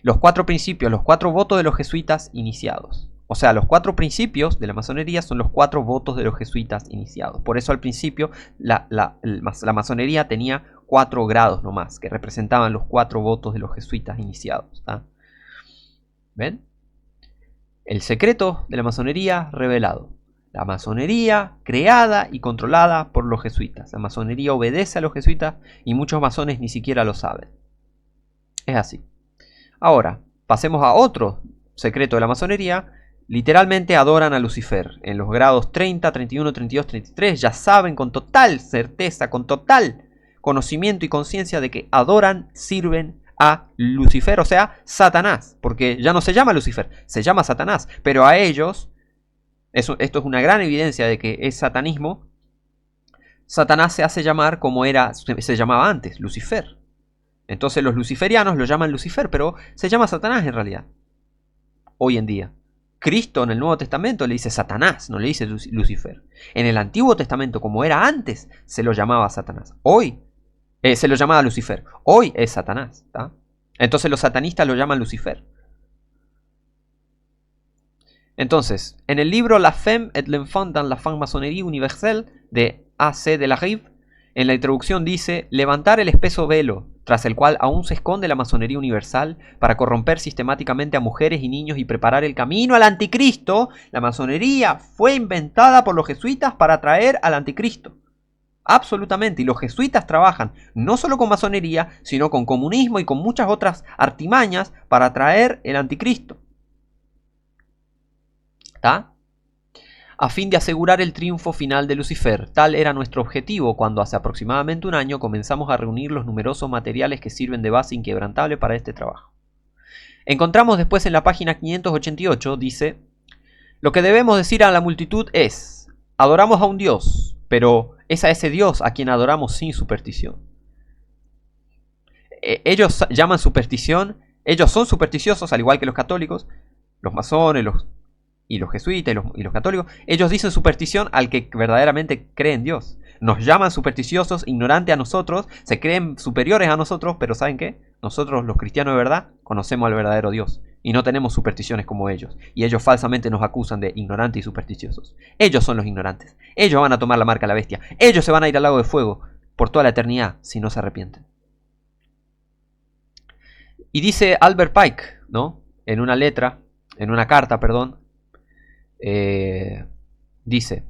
Los 4 principios, los 4 votos de los jesuitas iniciados. O sea, los 4 principios de la masonería son los 4 votos de los jesuitas iniciados. Por eso al principio la masonería tenía 4 grados nomás, que representaban los 4 votos de los jesuitas iniciados. ¿Tá? ¿Ven? El secreto de la masonería revelado. La masonería creada y controlada por los jesuitas. La masonería obedece a los jesuitas y muchos masones ni siquiera lo saben. Es así. Ahora, pasemos a otro secreto de la masonería. Literalmente adoran a Lucifer. En los grados 30, 31, 32, 33 ya saben con total certeza, con total conocimiento y conciencia de que adoran, sirven a Lucifer, o sea, Satanás. Porque ya no se llama Lucifer, se llama Satanás. Pero a ellos... esto es una gran evidencia de que es satanismo. Satanás se hace llamar como se llamaba antes, Lucifer. Entonces los luciferianos lo llaman Lucifer, pero se llama Satanás en realidad. Hoy en día. Cristo en el Nuevo Testamento le dice Satanás, no le dice Lucifer. En el Antiguo Testamento, como era antes, se lo llamaba Satanás. Hoy se lo llamaba Lucifer. Hoy es Satanás. ¿Tá? Entonces los satanistas lo llaman Lucifer. Entonces, en el libro La Femme et l'Enfant dans la Franc-Maçonnerie Universelle de A.C. de la Rive, en la introducción dice: levantar el espeso velo, tras el cual aún se esconde la masonería universal, para corromper sistemáticamente a mujeres y niños y preparar el camino al anticristo. La masonería fue inventada por los jesuitas para atraer al anticristo. Absolutamente, y los jesuitas trabajan no solo con masonería, sino con comunismo y con muchas otras artimañas para atraer el anticristo. ¿Tá? A fin de asegurar el triunfo final de Lucifer. Tal era nuestro objetivo cuando hace aproximadamente un año comenzamos a reunir los numerosos materiales que sirven de base inquebrantable para este trabajo. Encontramos después en la página 588, dice: Lo que debemos decir a la multitud es: adoramos a un Dios, pero es a ese Dios a quien adoramos sin superstición. Ellos llaman superstición, ellos son supersticiosos al igual que los católicos, los masones, y los jesuitas y los católicos. Ellos dicen superstición al que verdaderamente cree en Dios. Nos llaman supersticiosos, ignorantes a nosotros, se creen superiores a nosotros, pero ¿saben qué? Nosotros los cristianos de verdad conocemos al verdadero Dios y no tenemos supersticiones como ellos. Y ellos falsamente nos acusan de ignorantes y supersticiosos. Ellos son los ignorantes. Ellos van a tomar la marca de la bestia. Ellos se van a ir al lago de fuego por toda la eternidad si no se arrepienten. Y dice Albert Pike, ¿no? En una carta, perdón, dice: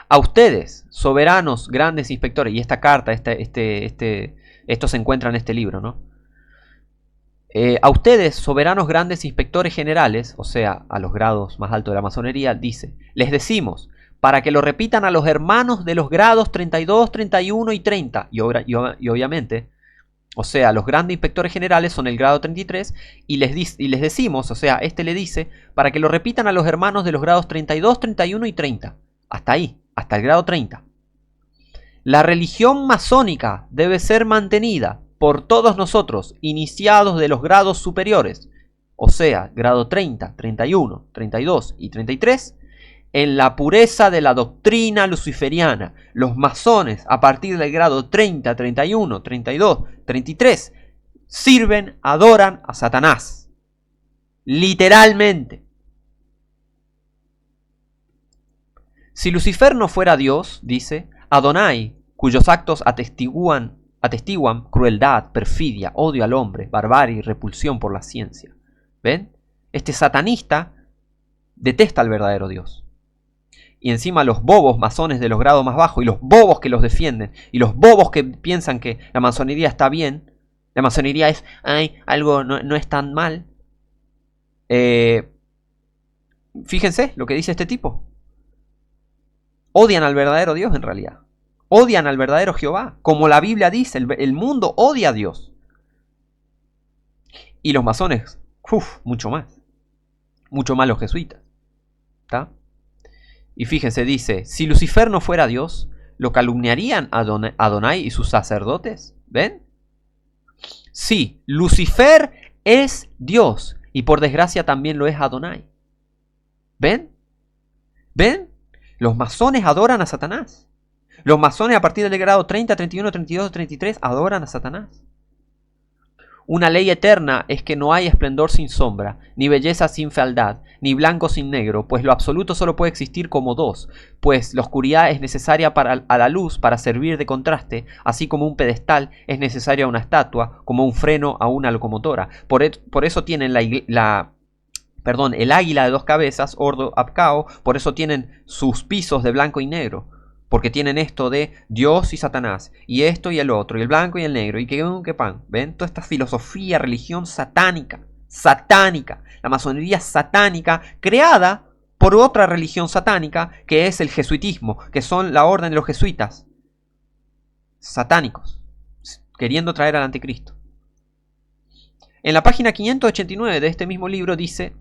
a ustedes, soberanos, grandes inspectores, y esta carta, esto se encuentra en este libro, ¿no? A ustedes, soberanos, grandes inspectores generales, o sea, a los grados más altos de la masonería, dice: les decimos, para que lo repitan a los hermanos de los grados 32, 31 y 30, y obviamente, o sea, los grandes inspectores generales son el grado 33, y les decimos, o sea, este le dice, para que lo repitan a los hermanos de los grados 32, 31 y 30. Hasta ahí, hasta el grado 30. La religión masónica debe ser mantenida por todos nosotros, iniciados de los grados superiores, o sea, grado 30, 31, 32 y 33, en la pureza de la doctrina luciferiana. Los masones, a partir del grado 30, 31, 32, 33, sirven, adoran a Satanás. Literalmente. Si Lucifer no fuera Dios, dice, Adonai, cuyos actos atestiguan crueldad, perfidia, odio al hombre, barbarie y repulsión por la ciencia. ¿Ven? Este satanista detesta al verdadero Dios. Y encima los bobos masones de los grados más bajos, y los bobos que los defienden, y los bobos que piensan que la masonería está bien, la masonería es, algo no es tan mal. Fíjense lo que dice este tipo. Odian al verdadero Dios en realidad. Odian al verdadero Jehová. Como la Biblia dice, el mundo odia a Dios. Y los masones, mucho más. Mucho más los jesuitas. ¿Está? Y fíjense, dice, si Lucifer no fuera Dios, ¿lo calumniarían a Adonai y sus sacerdotes? ¿Ven? Sí, Lucifer es Dios. Y por desgracia también lo es Adonai. ¿Ven? ¿Ven? Los masones adoran a Satanás. Los masones a partir del grado 30, 31, 32, 33 adoran a Satanás. Una ley eterna es que no hay esplendor sin sombra, ni belleza sin fealdad, ni blanco sin negro, pues lo absoluto solo puede existir como dos, pues la oscuridad es necesaria a la luz para servir de contraste, así como un pedestal es necesario a una estatua, como un freno a una locomotora. Por eso tienen el águila de dos cabezas, Ordo Abcao, por eso tienen sus pisos de blanco y negro. Porque tienen esto de Dios y Satanás, y esto y el otro, y el blanco y el negro, y que pan. ¿Ven? Toda esta filosofía, religión satánica. Satánica. La masonería satánica, creada por otra religión satánica, que es el jesuitismo, que son la orden de los jesuitas. Satánicos. Queriendo traer al anticristo. En la página 589 de este mismo libro dice: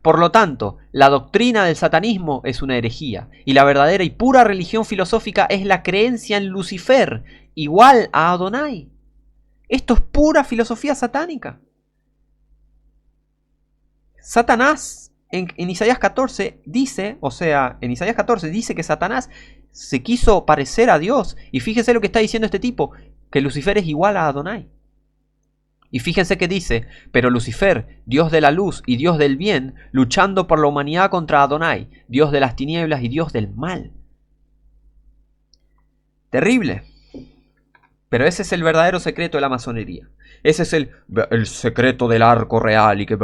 por lo tanto, la doctrina del satanismo es una herejía, y la verdadera y pura religión filosófica es la creencia en Lucifer, igual a Adonai. Esto es pura filosofía satánica. Satanás, en Isaías 14 dice, que Satanás se quiso parecer a Dios, y fíjense lo que está diciendo este tipo, que Lucifer es igual a Adonai. Y fíjense que dice, pero Lucifer, Dios de la luz y Dios del bien, luchando por la humanidad contra Adonai, Dios de las tinieblas y Dios del mal. Terrible. Pero ese es el verdadero secreto de la masonería. Ese es el secreto del arco real y que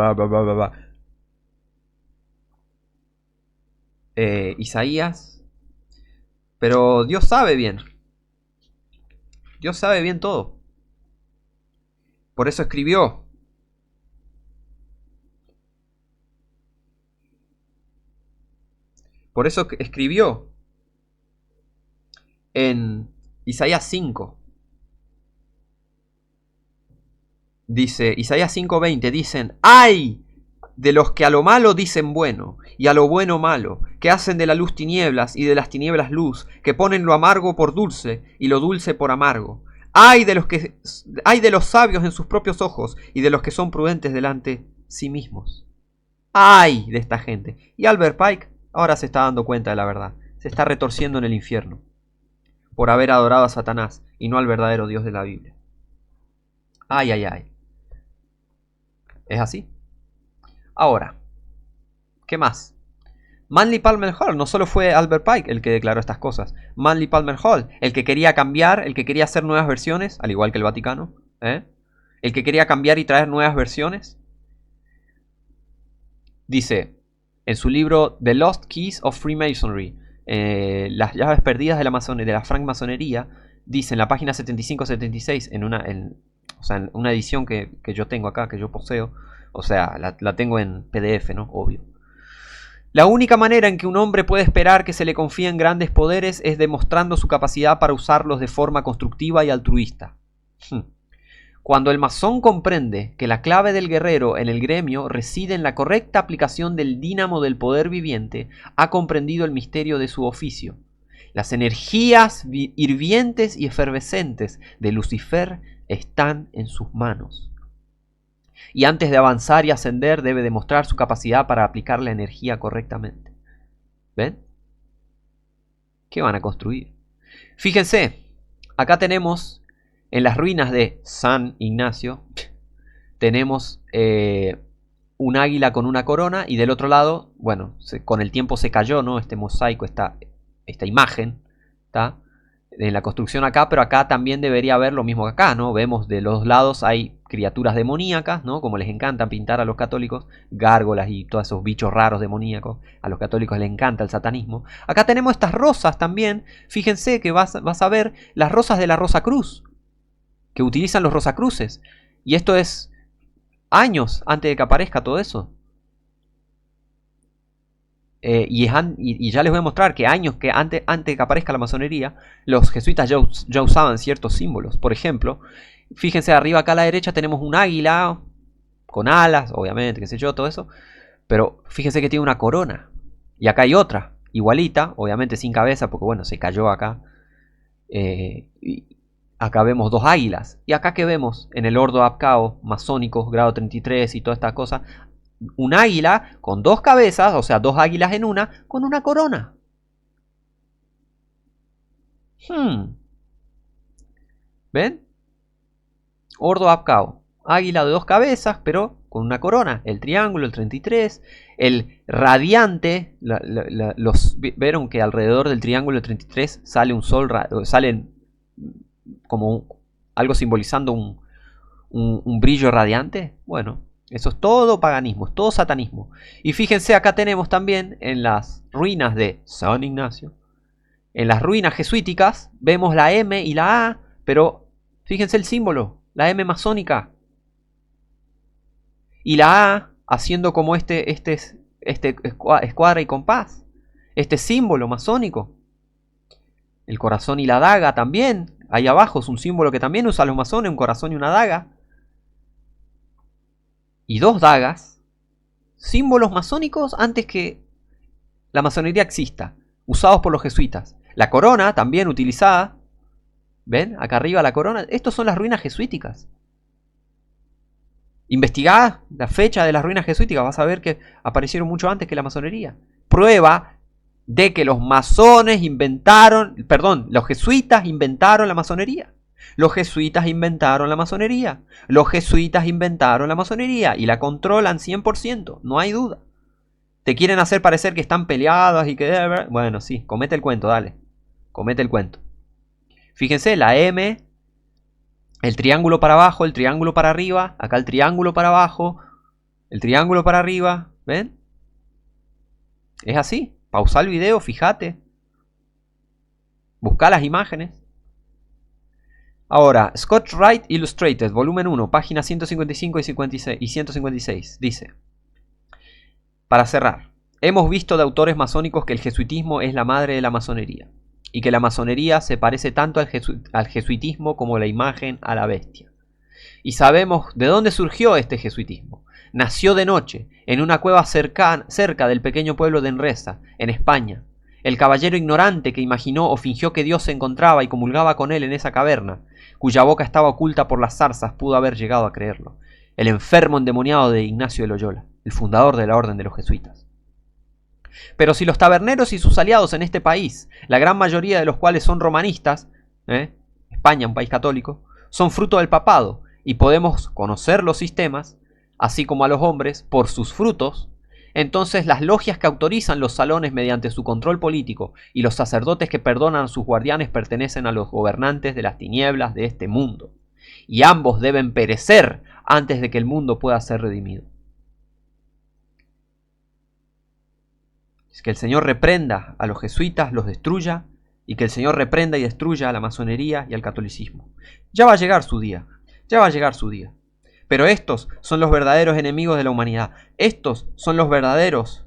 Isaías. Pero Dios sabe bien. Dios sabe bien todo. Por eso escribió. Por eso escribió en Isaías 5. Dice, Isaías 5:20, dicen, ¡ay! de los que a lo malo dicen bueno, y a lo bueno malo, que hacen de la luz tinieblas y de las tinieblas luz, que ponen lo amargo por dulce y lo dulce por amargo. Hay de los sabios en sus propios ojos y de los que son prudentes delante sí mismos. ¡Ay de esta gente! Y Albert Pike ahora se está dando cuenta de la verdad. Se está retorciendo en el infierno por haber adorado a Satanás y no al verdadero Dios de la Biblia. ¡Ay, ay, ay! ¿Es así? Ahora, ¿qué más? Manly Palmer Hall, no solo fue Albert Pike el que declaró estas cosas. Manly Palmer Hall, el que quería cambiar, el que quería hacer nuevas versiones, al igual que el Vaticano. El que quería cambiar y traer nuevas versiones. Dice, en su libro The Lost Keys of Freemasonry, las llaves perdidas de la francmasonería, dice en la página 75-76, en una edición que yo tengo acá, que yo poseo, o sea, la tengo en PDF, ¿no? Obvio. La única manera en que un hombre puede esperar que se le confíen grandes poderes es demostrando su capacidad para usarlos de forma constructiva y altruista. Cuando el masón comprende que la clave del guerrero en el gremio reside en la correcta aplicación del dínamo del poder viviente, ha comprendido el misterio de su oficio. Las energías hirvientes y efervescentes de Lucifer están en sus manos. Y antes de avanzar y ascender debe demostrar su capacidad para aplicar la energía correctamente. ¿Ven? ¿Qué van a construir? Fíjense, acá tenemos en las ruinas de San Ignacio, tenemos un águila con una corona y del otro lado, bueno, con el tiempo se cayó, ¿no? Este mosaico, esta imagen, ¿está? En la construcción acá, pero acá también debería haber lo mismo que acá, ¿no? Vemos de los lados hay criaturas demoníacas, ¿no? Como les encanta pintar a los católicos, gárgolas y todos esos bichos raros demoníacos. A los católicos les encanta el satanismo. Acá tenemos estas rosas también. Fíjense que vas a ver las rosas de la Rosa Cruz, que utilizan los Rosacruces. Y esto es años antes de que aparezca todo eso. Y ya les voy a mostrar que años que antes de que aparezca la masonería, los jesuitas ya usaban ciertos símbolos. Por ejemplo, fíjense arriba acá a la derecha tenemos un águila con alas, obviamente, qué sé yo, todo eso. Pero fíjense que tiene una corona. Y acá hay otra, igualita, obviamente sin cabeza, porque bueno, se cayó acá. Y acá vemos dos águilas. Y acá que vemos en el Ordo ab Chao, masónicos, grado 33 y toda esta cosa, un águila con dos cabezas, o sea, dos águilas en una, con una corona. ¿Ven? Ordo ab Chao, águila de dos cabezas, pero con una corona. El triángulo, el 33, el radiante, vieron que alrededor del triángulo 33 sale un sol, salen como algo simbolizando un brillo radiante. Bueno, eso es todo paganismo, es todo satanismo. Y fíjense, acá tenemos también en las ruinas de San Ignacio, en las ruinas jesuíticas, vemos la M y la A, pero fíjense el símbolo, la M masónica. Y la A haciendo como este escuadra y compás, este símbolo masónico. El corazón y la daga también, ahí abajo es un símbolo que también usan los masones, un corazón y una daga. Y dos dagas, símbolos masónicos antes que la masonería exista, usados por los jesuitas. La corona también utilizada, ¿ven? Acá arriba la corona. Estos son las ruinas jesuíticas. Investigá la fecha de las ruinas jesuíticas, vas a ver que aparecieron mucho antes que la masonería. Prueba de que los masones los jesuitas inventaron la masonería. Los jesuitas inventaron la masonería. Los jesuitas inventaron la masonería y la controlan 100%, no hay duda. Te quieren hacer parecer que están peleadas y que... Bueno, sí, comete el cuento, dale. Comete el cuento. Fíjense, la M, el triángulo para abajo, el triángulo para arriba, acá el triángulo para abajo, el triángulo para arriba, ¿ven? Es así. Pausa el video, fíjate. Busca las imágenes. Ahora, Scott Wright Illustrated, volumen 1, páginas 155 y 156, dice: para cerrar, hemos visto de autores masónicos que el jesuitismo es la madre de la masonería, y que la masonería se parece tanto al jesuitismo como la imagen a la bestia. Y sabemos de dónde surgió este jesuitismo, Nació de noche, en una cueva cerca del pequeño pueblo de Enresa, en España. El caballero ignorante que imaginó o fingió que Dios se encontraba y comulgaba con él en esa caverna, cuya boca estaba oculta por las zarzas, pudo haber llegado a creerlo. El enfermo endemoniado de Ignacio de Loyola, el fundador de la orden de los jesuitas. Pero si los taberneros y sus aliados en este país, la gran mayoría de los cuales son romanistas, España, un país católico, son fruto del papado, y podemos conocer los sistemas, así como a los hombres, por sus frutos, entonces las logias que autorizan los salones mediante su control político y los sacerdotes que perdonan a sus guardianes pertenecen a los gobernantes de las tinieblas de este mundo, y ambos deben perecer antes de que el mundo pueda ser redimido. Es que el Señor reprenda a los jesuitas, los destruya, y que el Señor reprenda y destruya a la masonería y al catolicismo. Ya va a llegar su día, ya va a llegar su día. Pero estos son los verdaderos enemigos de la humanidad. Estos son los verdaderos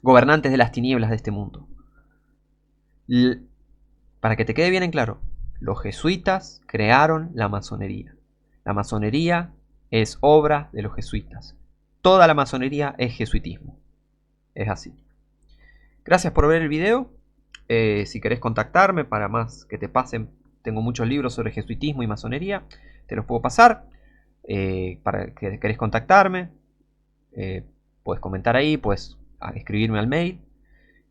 gobernantes de las tinieblas de este mundo. Para que te quede bien en claro, los jesuitas crearon la masonería. La masonería es obra de los jesuitas. Toda la masonería es jesuitismo. Es así. Gracias por ver el video. Si querés contactarme para más que te pasen, tengo muchos libros sobre jesuitismo y masonería. Te los puedo pasar. Para que querés contactarme, puedes comentar ahí, puedes escribirme al mail.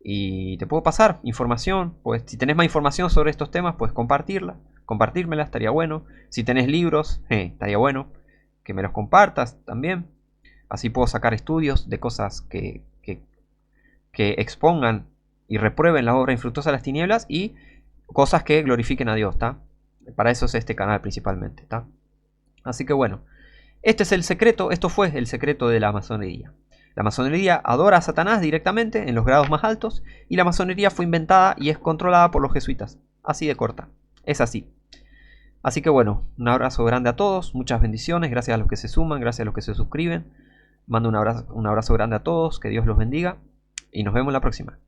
Y te puedo pasar información. Pues si tenés más información sobre estos temas, puedes compartírmela, estaría bueno. Si tenés libros, estaría bueno que me los compartas también. Así puedo sacar estudios de cosas que expongan y reprueben la obra infructuosa de las tinieblas y cosas que glorifiquen a Dios, ¿está? Para eso es este canal principalmente, ¿está? Así que bueno, este es el secreto, esto fue el secreto de la masonería. La masonería adora a Satanás directamente en los grados más altos y la masonería fue inventada y es controlada por los jesuitas. Así de corta, es así. Así que bueno, un abrazo grande a todos, muchas bendiciones, gracias a los que se suman, gracias a los que se suscriben. Mando un abrazo grande a todos, que Dios los bendiga y nos vemos la próxima.